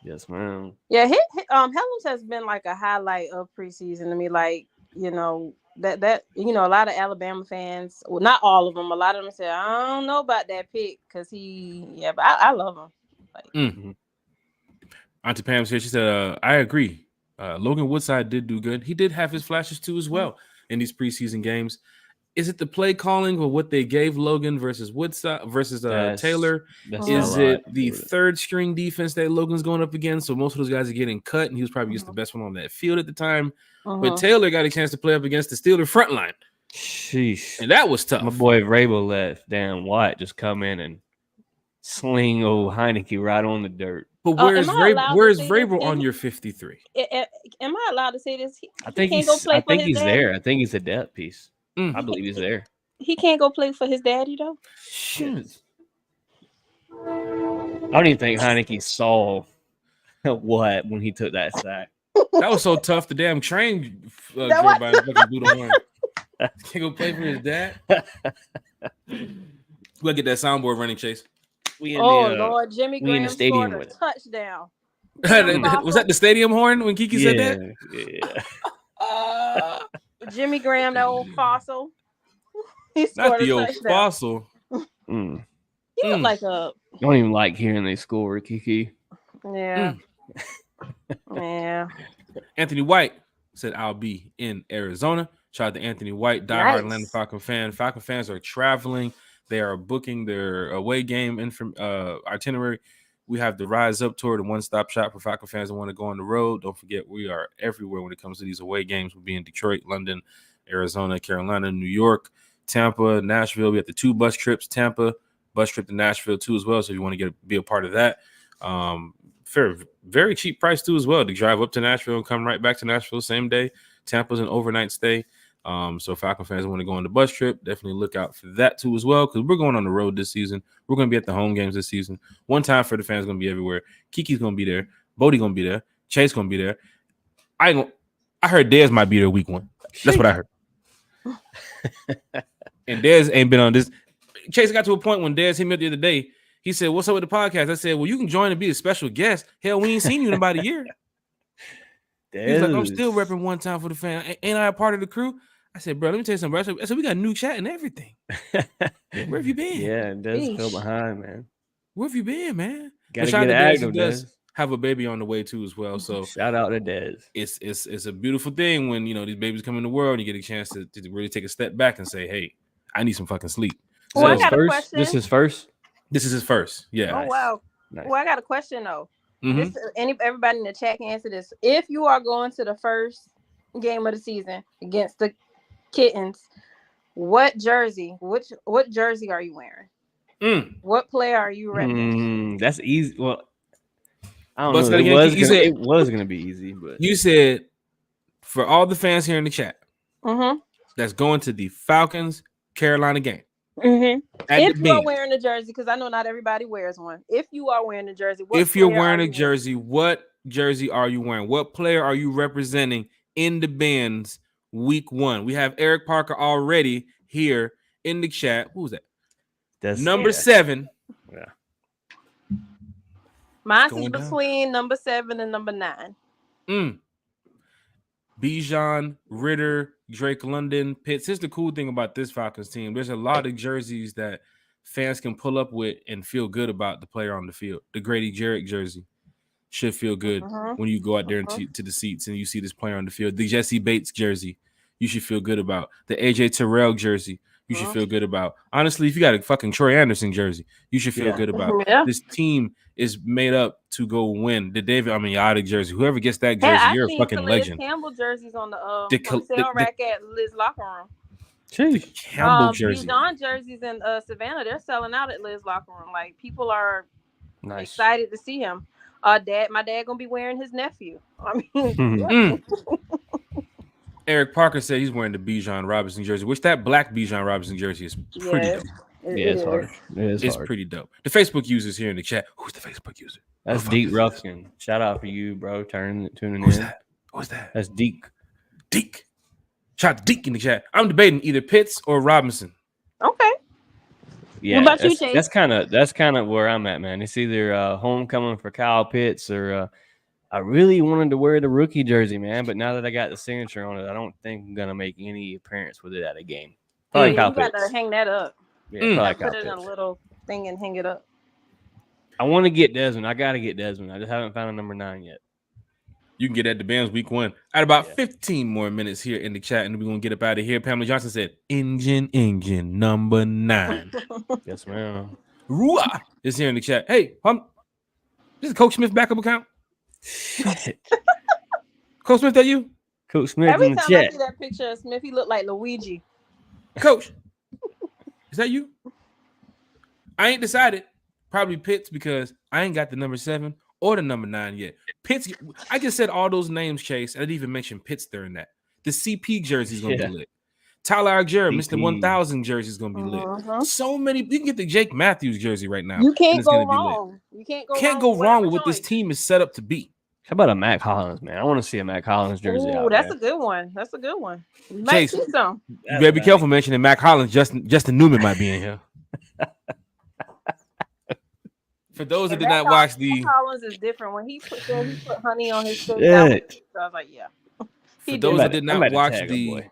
Yes, ma'am.
Yeah, Helms has been like a highlight of preseason to me. Like that a lot of Alabama fans, well, not all of them, a lot of them said I don't know about that pick because but I love him. Like,
Auntie Pam's here. She said, I agree. Logan Woodside did do good. He did have his flashes too as well in these preseason games. Is it the play calling or what they gave Logan versus Woodside versus Taylor? Is it the third string defense that Logan's going up against? So most of those guys are getting cut, and he was probably just the best one on that field at the time. But Taylor got a chance to play up against the Steelers front line.
Sheesh.
And that was tough.
My boy Vrabel let Dan White just come in and sling old Heineke right on the dirt.
But where's Vrabel on your 53?
Am I allowed to say this?
I think he's there. I think he's a depth piece. I believe he's there.
He can't go play for his daddy though.
Shit. I don't even think Heineke saw what when he took that sack.
That was so tough. The damn train drove by and fucking blew the horn. Can't go play for his dad. We'll get that soundboard running, Chase.
Lord, Jimmy Graham scored a touchdown.
Was that the stadium horn when Kiki said that?
Yeah.
Jimmy Graham, that old fossil. He
Not
scored
the
a
old
touchdown.
fossil.
He looked like a.
I don't even like hearing they score, Kiki.
Yeah. Yeah.
Anthony White said, "I'll be in Arizona." Shout out to Anthony White, diehard Atlanta Falcon fan. Falcon fans are traveling. They are booking their away game itinerary. We have the Rise Up Tour, the one-stop shop for Falcon fans that want to go on the road. Don't forget, we are everywhere when it comes to these away games. We'll be in Detroit, London, Arizona, Carolina, New York, Tampa, Nashville. We have the 2 bus trips, Tampa, bus trip to Nashville too as well. So if you want to be a part of that, very cheap price too as well to drive up to Nashville and come right back to Nashville same day. Tampa's an overnight stay. So Falcon fans want to go on the bus trip, definitely look out for that too as well, because we're going on the road this season. We're going to be at the home games this season. One time for the fans going to be everywhere. Kiki's going to be there. Bodie going to be there. Chase going to be there. I heard Dez might be there week 1. That's what I heard. And Dez ain't been on this. Chase got to a point when Dez hit me up the other day. He said, "What's up with the podcast?" I said, "Well, you can join and be a special guest. Hell, we ain't seen you in about a year." He's like, "I'm still repping one time for the fan. Ain't I a part of the crew?" I said, "Bro, let me tell you something, bro." I said, "We got new chat and everything." Where have you been?
Yeah, Dez fell behind, man.
Where have you been, man?
Gotta get active, Dez.
Have a baby on the way too as well. So
shout out to Dez.
It's a beautiful thing when these babies come in the world and you get a chance to really take a step back and say, "Hey, I need some fucking sleep."
Well, I got a question.
This is first.
This is his first. Yeah.
Oh wow.
Nice.
Well, I got a question though. Everybody in the chat can answer this. If you are going to the first game of the season against the Kittens, what jersey are you wearing? What player are you repping?
That's easy. Well, I don't know. It was gonna be easy, but
you said for all the fans here in the chat, that's going to the Falcons Carolina game.
If you are wearing a jersey, because I know not everybody wears one. If you are wearing a jersey, what jersey are you wearing? What player are you representing in the Benz week 1? We have Eric Parker already here in the chat. Who's that? That's number 7.
Yeah.
Mine is between number 7 and number 9.
Bijan, Ritter, Drake London, Pitts. Here's the cool thing about this Falcons team. There's a lot of jerseys that fans can pull up with and feel good about the player on the field. The Grady Jarrett jersey should feel good when you go out there to the seats and you see this player on the field. The Jesse Bates jersey, you should feel good about. The AJ Terrell jersey, you should feel good about. Honestly, if you got a fucking Troy Anderson jersey, you should feel good about. This team is made up to go win. The David Amiata jersey, whoever gets that jersey, you're a fucking legend.
Campbell jerseys on the sale rack at Liz locker room.
Jeez. Campbell jersey.
Bijan jerseys in Savannah, they're selling out at Liz locker room. Like people are excited to see him. My dad gonna be wearing his nephew. I mean,
Eric Parker said he's wearing the Bijan Robinson jersey, which that black Bijan Robinson jersey is pretty dope.
It's hard.
It's pretty dope. The Facebook users here in the chat. Who's the Facebook user?
That's Deke Ruffin. Shout out for you, bro. Tuning
Who's
in.
That? Who's that?
That's Deke.
Deke. Shout out to Deke in the chat. I'm debating either Pitts or Robinson.
Okay.
Yeah, what about you, Chase? That's kind of where I'm at, man. It's either homecoming for Kyle Pitts or I really wanted to wear the rookie jersey, man. But now that I got the signature on it, I don't think I'm gonna make any appearance with it at a game. Probably Kyle Pitts.
You gotta hang that up.
Yeah,
put it in a little thing and hang it up.
I want to get Desmond. I gotta get Desmond. I just haven't found a number 9 yet.
You can get at the Bands week 1. At about 15 more minutes here in the chat, and we're gonna get up out of here. Pamela Johnson said, "Engine number 9."
Yes, ma'am.
Ruah is here in the chat. Hey, this is Coach Smith backup account.
Shit.
Coach Smith, that you?
Coach Smith
Every
in the
time
chat.
I see that picture of Smith, he looked like Luigi.
Coach, is that you? I ain't decided. Probably Pitts because I ain't got the number 7 or the number 9 yet. Pitts, I just said all those names, Chase. I didn't even mention Pitts during that. The CP jersey is going to be lit. Tyler Algier, Mr. 1000 jersey is going to be lit. So many. You can get the Jake Matthews jersey right now.
You can't go wrong. You
can't go wrong with what this team is set up to be.
How about a Mac Hollins, man? I want to see a Mac Hollins jersey.
Oh, that's a good one. That's a good one. You might see some.
You better be careful mentioning Mac Hollins. Justin Newman might be in here. For those that did not watch the
Collins is different. When he put honey on his steak, I was like, yeah.
For those that did not watch the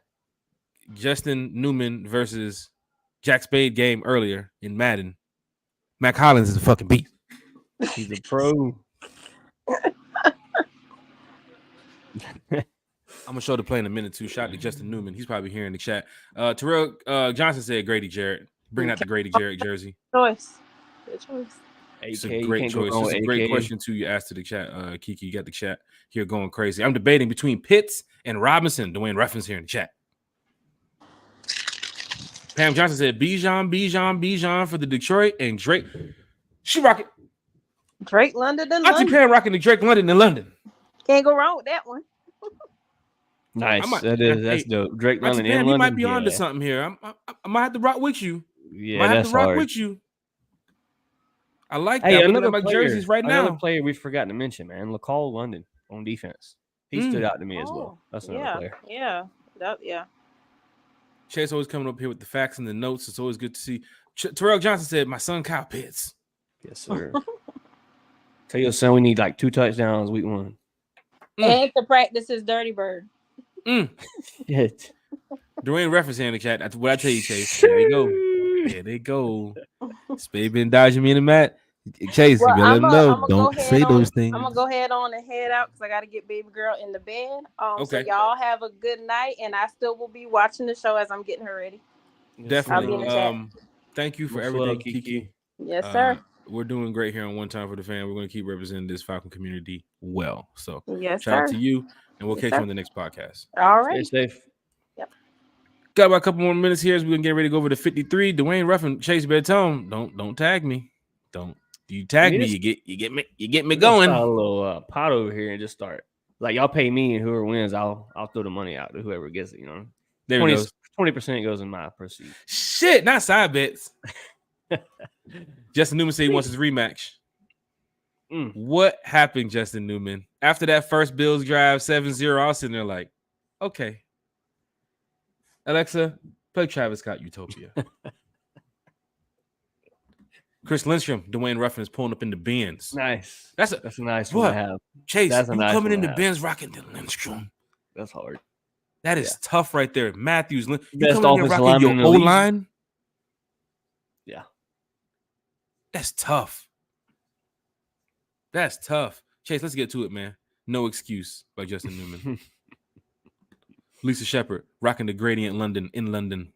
Justin Newman versus Jack Spade game earlier in Madden, Mac Hollins is a fucking beast.
He's a pro.
I'm gonna show the play in a minute too. Shout out to Justin Newman. He's probably here in the chat. Terrell Johnson said Grady Jarrett. Bring out the Grady Jarrett jersey.
Choice. Good choice.
It's a great choice. It's a great question too. You asked to the chat, Kiki. You got the chat here going crazy. I'm debating between Pitts and Robinson. Dwayne Reffin's here in the chat. Pam Johnson said Bijan for the Detroit and Drake. She rocking
Drake London and
London. Pam rocking the Drake London in London.
Can't go wrong with that one.
Nice. That's dope. Drake London in
Pam,
London.
You might be on to something here. I might have to rock with you.
Yeah,
might
that's
have to rock
hard.
with you. I like that.
Hey,
I'm looking at my jerseys right now.
Another player we've forgotten to mention, man. LaCall London on defense. He stood out to me as well. That's another player.
Yeah.
Chase always coming up here with the facts and the notes. It's always good to see. Terrell Johnson said, "My son Kyle Pitts."
Yes, sir. Tell your son we need like 2 touchdowns week 1.
And to practice his dirty bird.
Shit.
Dwayne reference here in the chat. That's what I tell you, Chase. There they go. There they go. Spade been dodging me in the mat. Chase, you better let him know. Don't say those things.
I'm gonna go ahead on and head out because I got to get baby girl in the bed. Okay. So y'all have a good night, and I still will be watching the show as I'm getting her ready.
Definitely. Thank you for everything, Kiki.
Yes, sir.
We're doing great here on One Time for the Fan. We're going to keep representing this Falcon community well. So,
yes,
shout out to you, and we'll catch you on the next podcast.
All right.
Stay safe.
Yep.
Got about a couple more minutes here as we're going to get ready to go over to 53. Dwayne Ruffin, Chase Bedtone. Don't tag me. Don't. You tag me, you get me going.
A little pot over here and just start. Like y'all pay me, and whoever wins, I'll throw the money out to whoever gets it. You know, 20% goes in my proceeds.
Shit, not side bets. Justin Newman said he wants his rematch. What happened, Justin Newman? After that first Bills drive 7-0, I was sitting there like, okay, Alexa, play Travis Scott Utopia. Chris Lindstrom, Dwayne Ruffin is pulling up in the Benz.
Nice.
That's a
nice one to have.
Chase, you coming in the Benz rocking the Lindstrom.
That's hard.
That is tough right there. Matthews, you
best
coming in rocking your O-line?
Yeah.
That's tough. That's tough. Chase, let's get to it, man. No Excuse by Justin Newman. Lisa Shepard, rocking the Gradient London in London.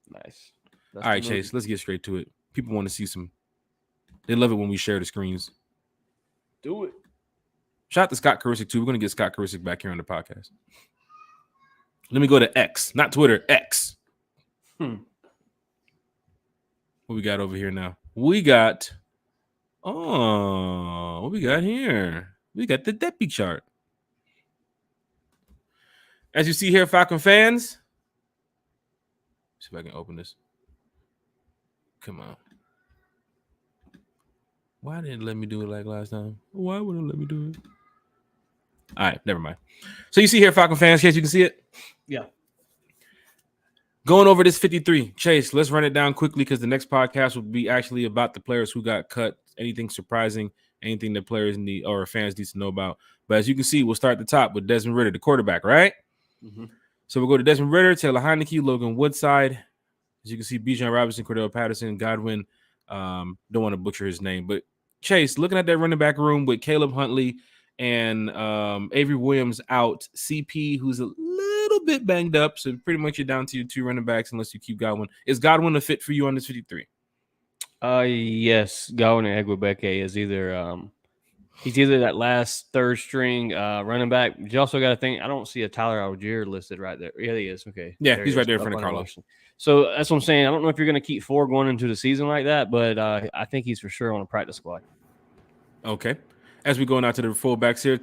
Nice.
All right, Chase, let's get straight to it. People want to see some. They love it when we share the screens.
Do it.
Shout out to Scott Karisic, too. We're going to get Scott Karisic back here on the podcast. Let me go to X, not Twitter, X. What we got over here now? We got, what we got here? We got the depth chart. As you see here, Falcon fans. See if I can open this. Come on. Why didn't it let me do it like last time? Why wouldn't it let me do it? All right, never mind. So you see here, Falcon fans, Chase, you can see it?
Yeah.
Going over this 53. Chase, let's run it down quickly because the next podcast will be actually about the players who got cut, anything surprising, anything that players need or fans need to know about. But as you can see, we'll start at the top with Desmond Ridder, the quarterback, right? Mm-hmm. So we'll go to Desmond Ridder, Taylor Heineke, Logan Woodside. As you can see, Bijan Robinson, Cordell Patterson, Godwin. Don't want to butcher his name, but Chase, looking at that running back room with Caleb Huntley and Avery Williams out, CP, who's a little bit banged up, so pretty much you're down to your 2 running backs unless you keep Godwin. Is Godwin a fit for you on this 53?
Yes, Godwin and Egwabeke is either he's either that last third string running back. But you also got to think, I don't see a Tyler Algier listed right there. Yeah, he is. Okay.
Yeah, he's right there in front of Carlos.
So that's what I'm saying. I don't know if you're going to keep 4 going into the season like that, but I think he's for sure on a practice squad.
Okay. As we go now to the fullbacks here,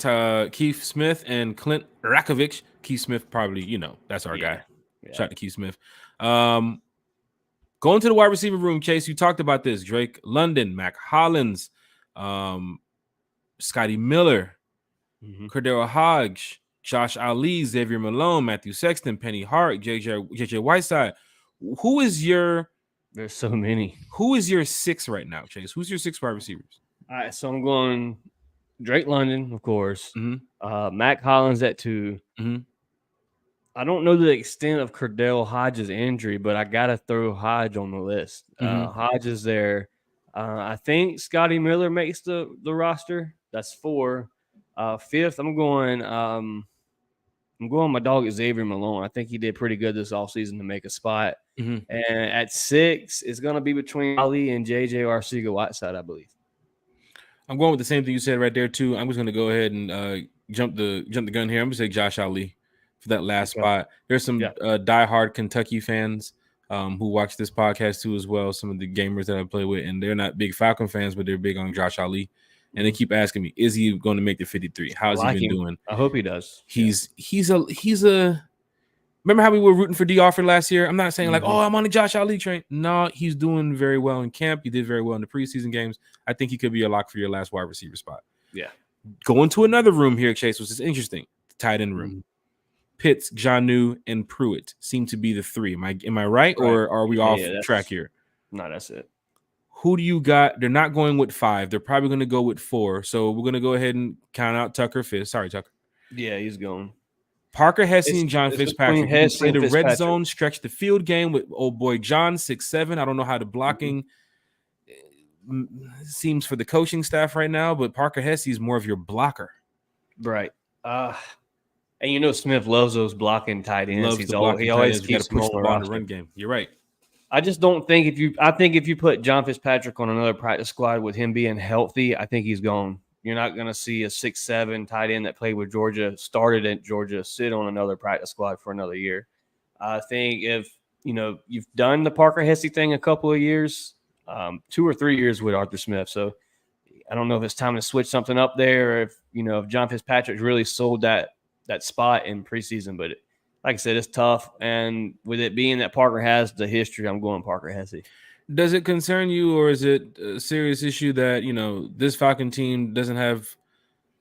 Keith Smith and Clint Rakovich. Keith Smith probably, that's our guy. Yeah. Shout out to Keith Smith. Going to the wide receiver room, Chase, you talked about this. Drake London, Mac Hollins, Scotty Miller, Cordero Hodge, Josh Ali, Xavier Malone, Matthew Sexton, Penny Hart, JJ Whiteside.
There's so many.
Who is your 6 right now, Chase? Who's your 6 wide receivers?
All right, so I'm going Drake London, of course.
Mm-hmm.
Matt Collins at 2.
Mm-hmm.
I don't know the extent of Cordell Hodges' injury, but I got to throw Hodge on the list. Hodge is there. I think Scotty Miller makes the roster. That's 4. 5th, I'm going my dog Xavier Malone. I think he did pretty good this offseason to make a spot.
Mm-hmm.
And at 6, it's going to be between Ali and JJ Arcega-Whiteside, I believe.
I'm going with the same thing you said right there too. I'm just going to go ahead and jump the gun here. I'm going to say Josh Ali for that last spot. There's some diehard Kentucky fans who watch this podcast too as well. Some of the gamers that I play with, and they're not big Falcon fans, but they're big on Josh Ali. And they keep asking me, is he going to make the 53? How's he been doing?
I hope he does.
He's a remember how we were rooting for D. Alford last year? I'm not saying like, oh, I'm on the Josh Ali train. No, he's doing very well in camp. He did very well in the preseason games. I think he could be a lock for your last wide receiver spot.
Yeah.
Going to another room here, Chase, which is interesting. The tight end room. Pitts, Jonnu, and Pruitt seem to be the 3. Am I right? Or are we off track here?
No, that's it.
Who do you got? They're not going with 5. They're probably going to go with 4. So we're going to go ahead and count out Tucker Fisk. Sorry, Tucker.
Yeah, he's going.
Parker Hesse and John Fitzpatrick. He played the red zone, stretch the field game with old boy John, 6'7". I don't know how the blocking seems for the coaching staff right now, but Parker Hesse is more of your blocker.
Right. And you know Smith loves those blocking tight ends. He always keeps
push the ball in the run game. You're right.
I just don't think if you put John Fitzpatrick on another practice squad with him being healthy, I think he's gone. You're not going to see a 6'7" tight end that played with Georgia, started at Georgia, sit on another practice squad for another year. I think if you've done the Parker Hesse thing a couple of years, 2 or 3 years with Arthur Smith. So I don't know if it's time to switch something up there, or if John Fitzpatrick's really sold that spot in preseason. But like I said, it's tough. And with it being that Parker has the history, I'm going Parker Hesse.
Does it concern you, or is it a serious issue that, this Falcon team doesn't have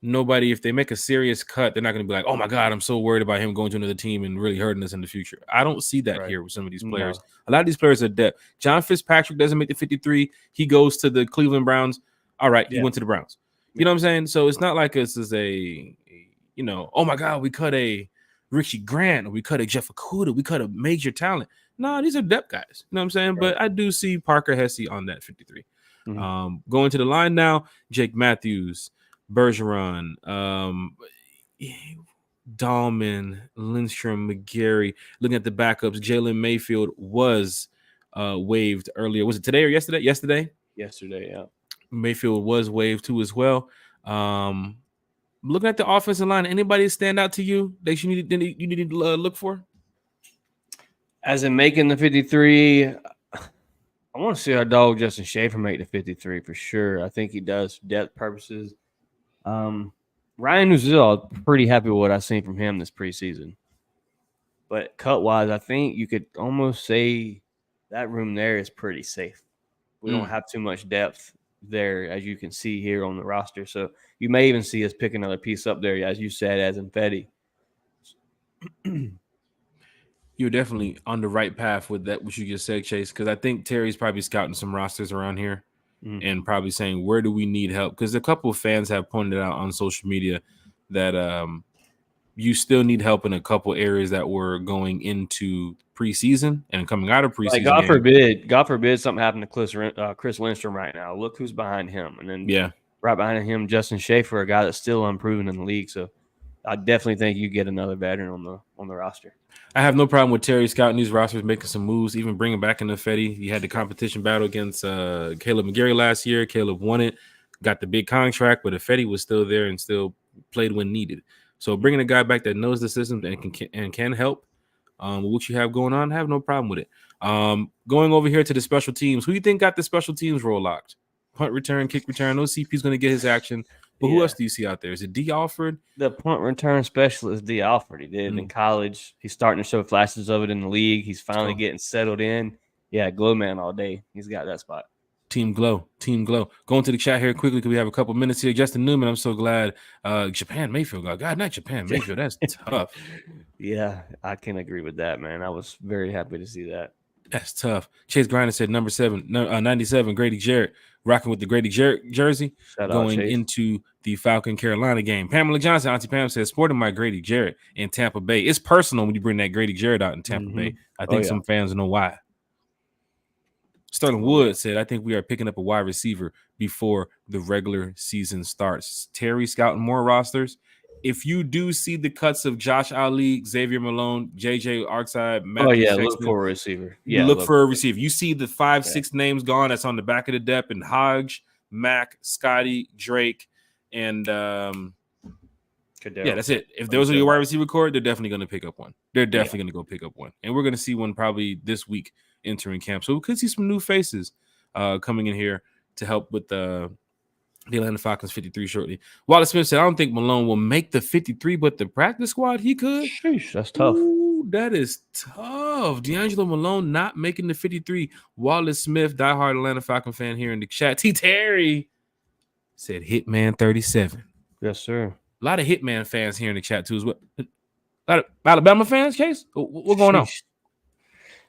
nobody? If they make a serious cut, they're not going to be like, oh, my God, I'm so worried about him going to another team and really hurting us in the future. I don't see that here with some of these players. No. A lot of these players are depth. John Fitzpatrick doesn't make the 53. He goes to the Cleveland Browns. All right, he went to the Browns. You know what I'm saying? So it's not like this is oh, my God, we cut a Richie Grant, or we cut a Jeff Okudah, we cut a major talent. No, these are depth guys. You know what I'm saying? Right. But I do see Parker Hesse on that 53. Going to the line now, Jake Matthews, Bergeron, Dahlman, Lindstrom, McGarry. Looking at the backups, Jalen Mayfield was waived earlier. Was it today or yesterday? Yesterday,
yeah.
Mayfield was waived too as well. Looking at the offensive line, anybody stand out to you that you need to look for?
As in making the 53, I want to see our dog Justin Schaefer make the 53 for sure. I think he does for depth purposes. Ryan Uzil, pretty happy with what I've seen from him this preseason. But cut-wise, I think you could almost say that room there is pretty safe. We don't have too much depth there, as you can see here on the roster. So you may even see us pick another piece up there, as you said, as in Fetty.
You're definitely on the right path with that, what you just said, Chase, because I think Terry's probably scouting some rosters around here and probably saying, where do we need help? Because a couple of fans have pointed out on social media that you still need help in a couple areas that were going into preseason and coming out of preseason.
Like God forbid something happened to Chris Lindstrom right now. Look who's behind him. And then right behind him, Justin Schaefer, a guy that's still unproven in the league. So I definitely think you get another veteran on the roster.
I have no problem with Terry scouting these rosters, making some moves, even bringing back in Fetty. He had the competition battle against Caleb McGarry last year. Caleb won it, got the big contract, but Fetty was still there and still played when needed. So bringing a guy back that knows the system and can help with what you have going on, I have no problem with it. Going over here to the special teams, who do you think got the special teams role locked? Punt return, kick return. No CP's going to get his action. But who else do you see out there? Is it D. Alford?
The punt return specialist, D. Alford. He did it in college. He's starting to show flashes of it in the league. He's finally getting settled in. Yeah, glow man all day. He's got that spot.
Team Glow. Going to the chat here quickly because we have a couple minutes here. Justin Newman, I'm so glad. Japan Mayfield. God, not Japan Mayfield. That's tough.
Yeah, I can agree with that, man. I was very happy to see that.
That's tough. Chase Griner said number 97, Grady Jarrett. rocking with the Grady Jarrett jersey, going into the Falcon Carolina game. Pamela Johnson, Auntie Pam says, sporting my Grady Jarrett in Tampa Bay. It's personal when you bring that Grady Jarrett out in Tampa Bay. I think some fans know why. Sterling Wood said, I think we are picking up a wide receiver before the regular season starts. Terry scouting more rosters. If you do see the cuts of Josh Ali, Xavier Malone, JJ Arkside, Matthew Sexton,
look for a receiver.
Look for a receiver. You see the 5-6 names gone that's on the back of the depth, and Hodge, Mack, Scotty, Drake, and that's it. If those are your wide receiver core, they're definitely going to pick up one. They're definitely going to go pick up one. And we're going to see one probably this week entering camp. So we could see some new faces coming in here to help with the Atlanta Falcons 53 shortly. Wallace Smith said, I don't think Malone will make the 53, but the practice squad, he could.
Sheesh, that's tough.
Ooh, that is tough. D'Angelo Malone not making the 53. Wallace Smith, diehard Atlanta Falcon fan here in the chat. T. Terry said Hitman 37.
Yes, sir.
A lot of Hitman fans here in the chat too as well. A lot of Alabama fans, Chase? What's going on?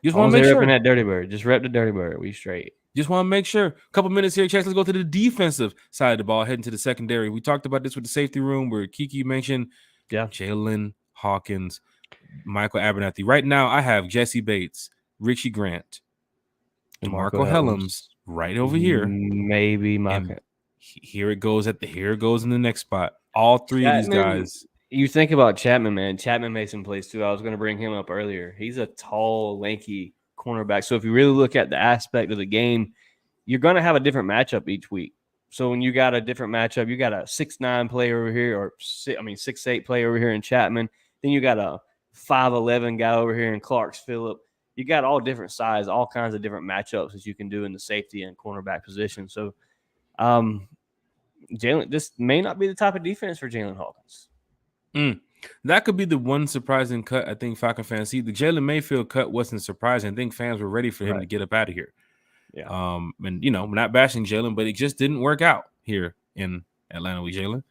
Just want to make sure.
That Dirty Bird. Just rep the Dirty Bird. We straight.
Just want to make sure. A couple minutes here, Chase. Let's go to the defensive side of the ball, heading to the secondary. We talked about this with the safety room where Kiki mentioned Jalen Hawkins, Michael Abernathy. Right now, I have Jesse Bates, Richie Grant, and Marco Helms right over here.
Maybe Marco.
Here it goes in the next spot. All three of these guys.
You think about Chapman, man. Chapman made some plays too. I was going to bring him up earlier. He's a tall, lanky cornerback. So if you really look at the aspect of the game, you're going to have a different matchup each week. So when you got a different matchup, you got a 6'9" player over here, or 6'8" player over here in Chapman. Then you got a 5'11" guy over here in Clarks Phillip. You got all different size, all kinds of different matchups that you can do in the safety and cornerback position. So this may not be the type of defense for Jalen Hawkins.
That could be the one surprising cut I think Falcon fans see. The Jalen Mayfield cut wasn't surprising. I think fans were ready for him to get up out of here. Yeah. And we're not bashing Jalen, but it just didn't work out here in Atlanta with Jalen.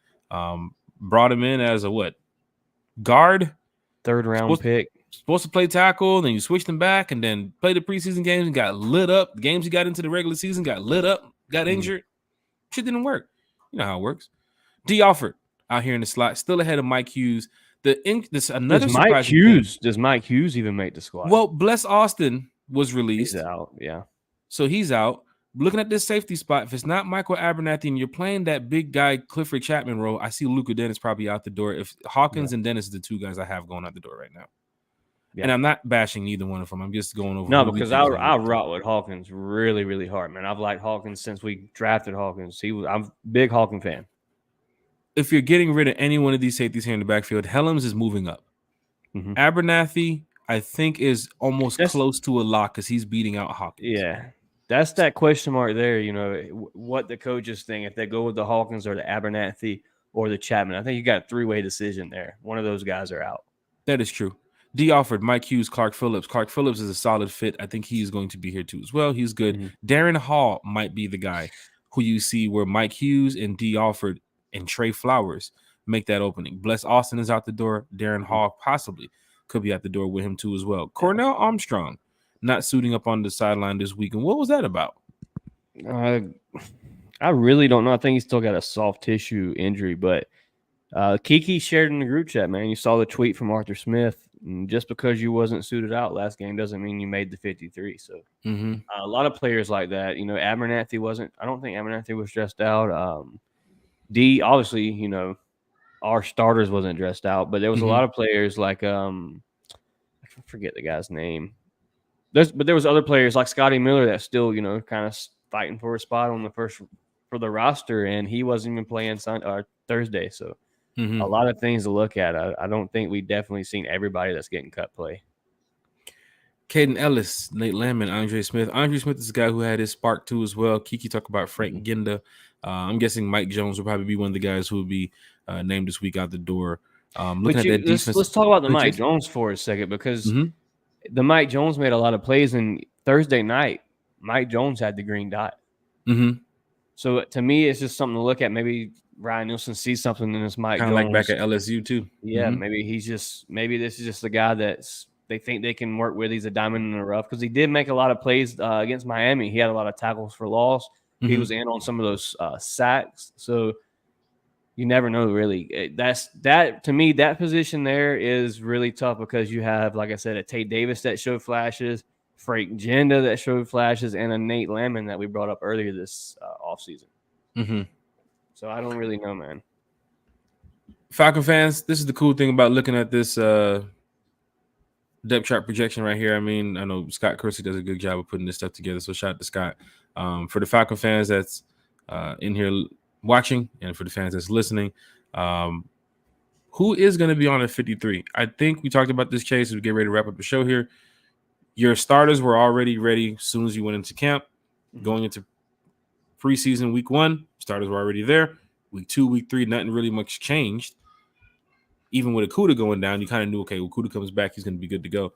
Brought him in as a guard,
3rd round pick.
Supposed to play tackle, then you switched him back, and then played the preseason games and got lit up. The games he got into the regular season got lit up, got injured. Shit didn't work. You know how it works. D. Alford out here in the slot, still ahead of Mike Hughes. Does Mike
Hughes even make the squad?
Well, Bless Austin was released.
He's out, yeah.
So he's out. Looking at this safety spot, if it's not Michael Abernathy and you're playing that big guy Clifford Chapman role, I see Luka Dennis probably out the door. If Hawkins and Dennis are the two guys I have going out the door right now. Yeah. And I'm not bashing either one of them. I'm just going over.
No, because I rock with Hawkins really, really hard, man. I've liked Hawkins since we drafted Hawkins. I'm a big Hawkins fan.
If you're getting rid of any one of these safeties here in the backfield, Helms is moving up. Abernathy, I think, is almost close to a lock because he's beating out Hawkins.
Yeah, that's that question mark there. What the coaches think, if they go with the Hawkins or the Abernathy or the Chapman. I think you got a 3-way decision there. One of those guys are out.
That is true. D. Alford, Mike Hughes, Clark Phillips. Clark Phillips is a solid fit. I think he's going to be here too as well. He's good. Darren Hall might be the guy who you see where Mike Hughes and D. Alford and Trey Flowers make that opening. Bless Austin is out the door. Darren Hall possibly could be out the door with him too as well. Cornell Armstrong not suiting up on the sideline this week. And what was that about?
I really don't know. I think he's still got a soft tissue injury, but Kiki shared in the group chat, man. You saw the tweet from Arthur Smith. And just because you wasn't suited out last game doesn't mean you made the 53. So a lot of players like that. Abernathy wasn't. I don't think Abernathy was dressed out. D, obviously, our starters wasn't dressed out, but there was a lot of players like I forget the guy's name. There was other players like Scotty Miller that still, kind of fighting for a spot on for the roster, and he wasn't even playing Thursday. So a lot of things to look at. I don't think we definitely seen everybody that's getting cut play.
Caden Ellis, Nate Landman, Andre Smith. Andre Smith is a guy who had his spark too as well. Kiki talked about Frank Ginda. I'm guessing Mike Jones will probably be one of the guys who will be named this week out the door. Looking at that defense.
Let's talk about the Mike Jones for a second, because the Mike Jones made a lot of plays, and Thursday night, Mike Jones had the green dot. So to me, it's just something to look at. Maybe Ryan Nielsen sees something in this Mike Jones.
Kind of like back at LSU too.
Yeah, maybe this is just the guy they think they can work with. He's a diamond in the rough because he did make a lot of plays against Miami. He had a lot of tackles for loss. He was in on some of those sacks. So you never know, really. That to me, that position there is really tough because you have, like I said, a Tate Davis that showed flashes, Frank Jenda that showed flashes, and a Nate Lamon that we brought up earlier this offseason. So I don't really know, man.
Falcon fans, this is the cool thing about looking at this depth chart projection right here. I mean, I know Scott Kersey does a good job of putting this stuff together, so shout out to Scott. For the Falcon fans that's in here watching, and for the fans that's listening, who is going to be on at 53? I think we talked about this, Chase, as we get ready to wrap up the show here. Your starters were already ready as soon as you went into camp. Going into preseason week 1, starters were already there. Week 2, week 3, nothing really much changed. Even with Okudah going down, you kind of knew, okay, Okudah comes back, he's going to be good to go.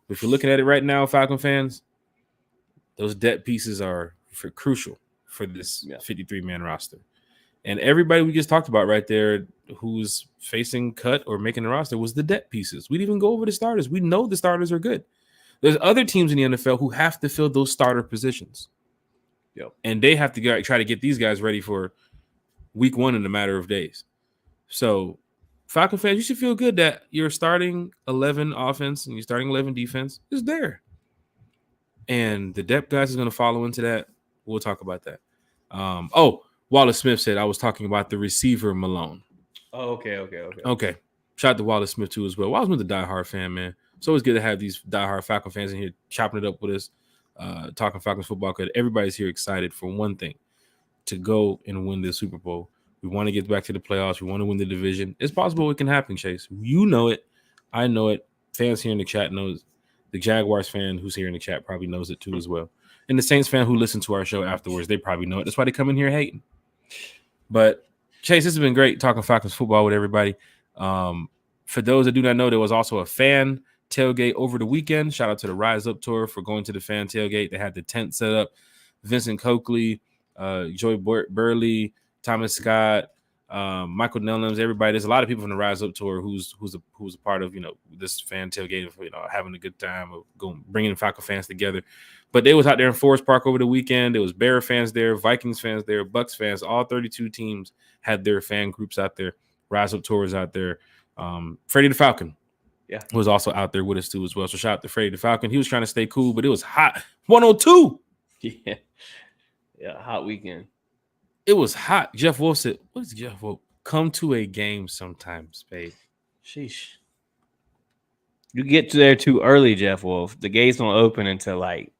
But if you're looking at it right now, Falcon fans, those depth pieces are crucial for this 53-man roster. And everybody we just talked about right there who's facing cut or making the roster was the depth pieces. We didn't even go over the starters. We know the starters are good. There's other teams in the NFL who have to fill those starter positions. And they have to try to get these guys ready for week 1 in a matter of days. So Falcon fans, you should feel good that your starting 11 offense and your starting 11 defense is there. And the depth guys is going to follow into that. We'll talk about that. Wallace Smith said I was talking about the receiver Malone.
Oh, okay.
Shout out to Wallace Smith too as well. Wallace Smith's a diehard fan, man. It's always good to have these diehard Falcon fans in here chopping it up with us, talking Falcons football, because everybody's here excited for one thing, to go and win the Super Bowl. We want to get back to the playoffs. We want to win the division. It's possible it can happen, Chase. You know it. I know it. Fans here in the chat knows. The Jaguars fan who's here in the chat probably knows it too as well. And the Saints fan who listened to our show afterwards, they probably know it. That's why they come in here hating. But, Chase, this has been great talking Falcons football with everybody. For those that do not know, there was also a fan tailgate over the weekend. Shout out to the Rise Up Tour for going to the fan tailgate. They had the tent set up. Vincent Coakley, Joy Burley, Thomas Scott, Michael Nellums, everybody. There's a lot of people from the Rise Up Tour who's a part of this fan tailgate, having a good time of bringing the Falcon fans together. But they was out there in Forest Park over the weekend. There was Bear fans there, Vikings fans there, Bucks fans. All 32 teams had their fan groups out there. Rise Up Tour was out there. Freddie the Falcon, was also out there with us too as well. So shout out to Freddie the Falcon. He was trying to stay cool, but it was hot. 102.
Yeah, hot weekend.
It was hot. Jeff Wolf said, "What is Jeff Wolf? Come to a game sometimes, babe."
Sheesh. You get to there too early, Jeff Wolf. The gates don't open until like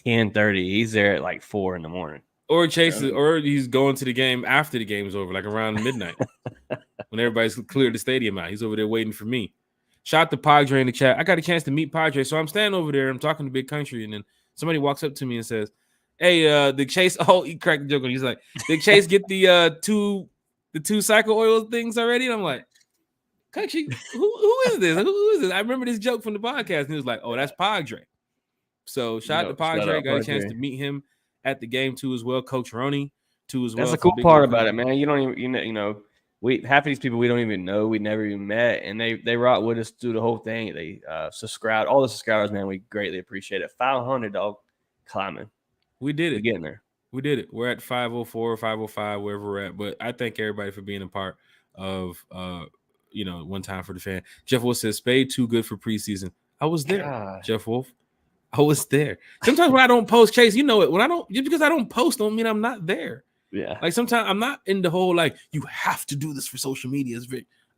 10:30. He's there at like 4 in the morning.
Or or he's going to the game after the game's over, like around midnight, when everybody's cleared the stadium out. He's over there waiting for me. Shout out to Padre in the chat. I got a chance to meet Padre, so I'm standing over there. I'm talking to Big Country, and then somebody walks up to me and says, "Hey, the Chase." Oh, he cracked the joke. He's like, "Did Chase get the two cycle oil things already?" And I'm like, "Country, who is this? Who is this?" I remember this joke from the podcast, and he was like, "Oh, that's Padre." So shout out to Padre. Got a chance to meet him at the game too as well. Coach Roney too as well.
That's the cool part about it, man. You don't even half of these people we don't even know. We never even met, and they rock with us through the whole thing. They subscribe. All the subscribers, man, we greatly appreciate it. 500, dog, climbing.
We did it.
We're getting there.
We did it. We're at 504, 505, wherever we're at. But I thank everybody for being a part of one time for the fan. Jeff Wolf says, "Spade too good for preseason." I was there, God. Jeff Wolf. I was there. Sometimes when I don't post, Chase, you know it. When I don't, just because I don't post, don't mean I'm not there.
Yeah.
Like sometimes I'm not in the whole like you have to do this for social media.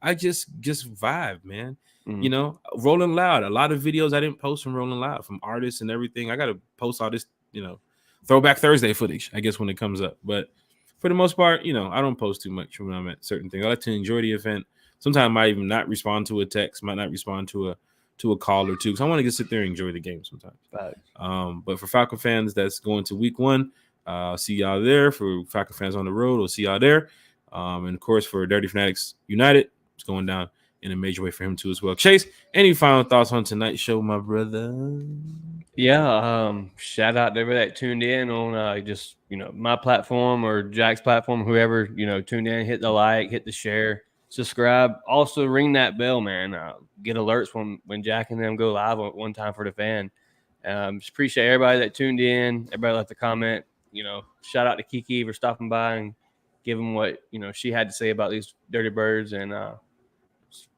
I just vibe, man. Mm-hmm. Rolling Loud. A lot of videos I didn't post from Rolling Loud, from artists and everything. I got to post all this, Throwback Thursday footage, I guess, when it comes up. But for the most part, I don't post too much when I'm at certain things. I like to enjoy the event. Sometimes I might even not respond to a text, might not respond to a call or two, because I want to just sit there and enjoy the game sometimes.
Right.
But for Falcon fans that's going to week 1, see y'all there. For Falcon fans on the road, we'll see y'all there. And of course, for Dirty Fanatics United, it's going down in a major way for him too as well. Chase, any final thoughts on tonight's show, my brother?
Yeah, shout out to everybody that tuned in on just my platform or Jack's platform, whoever tuned in. Hit the like, hit the share, subscribe. Also ring that bell, man. Get alerts when Jack and them go live one time for the fan. Just appreciate everybody that tuned in. Everybody left a comment. shout out to Kiki for stopping by and giving what she had to say about these Dirty Birds, and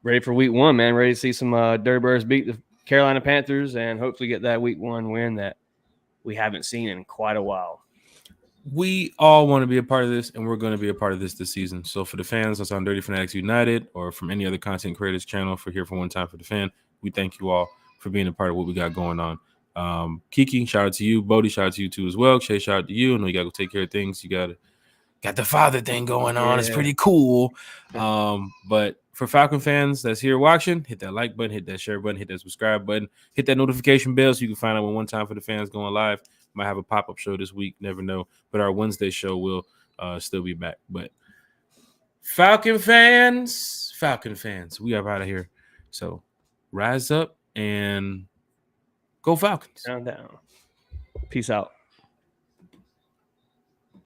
ready for week 1, man. Ready to see some Dirty Birds beat the Carolina Panthers and hopefully get that week 1 win that we haven't seen in quite a while.
We all want to be a part of this, and we're going to be a part of this season. So for the fans that's on Dirty Fanatics United or from any other content creators channel for Here for One Time for the Fan, we thank you all for being a part of what we got going on. Kiki, shout out to you. Bodie, shout out to you too as well. Shay, shout out to you. I know you got to go take care of things. You got the father thing going on. It's pretty cool. But for Falcon fans that's here watching, hit that like button, hit that share button, hit that subscribe button, hit that notification bell so you can find out when One Time for the Fans going live. Might have a pop-up show this week, never know. But our Wednesday show will still be back. But Falcon fans, we are out of here. So rise up and go Falcons.
Down. Peace out.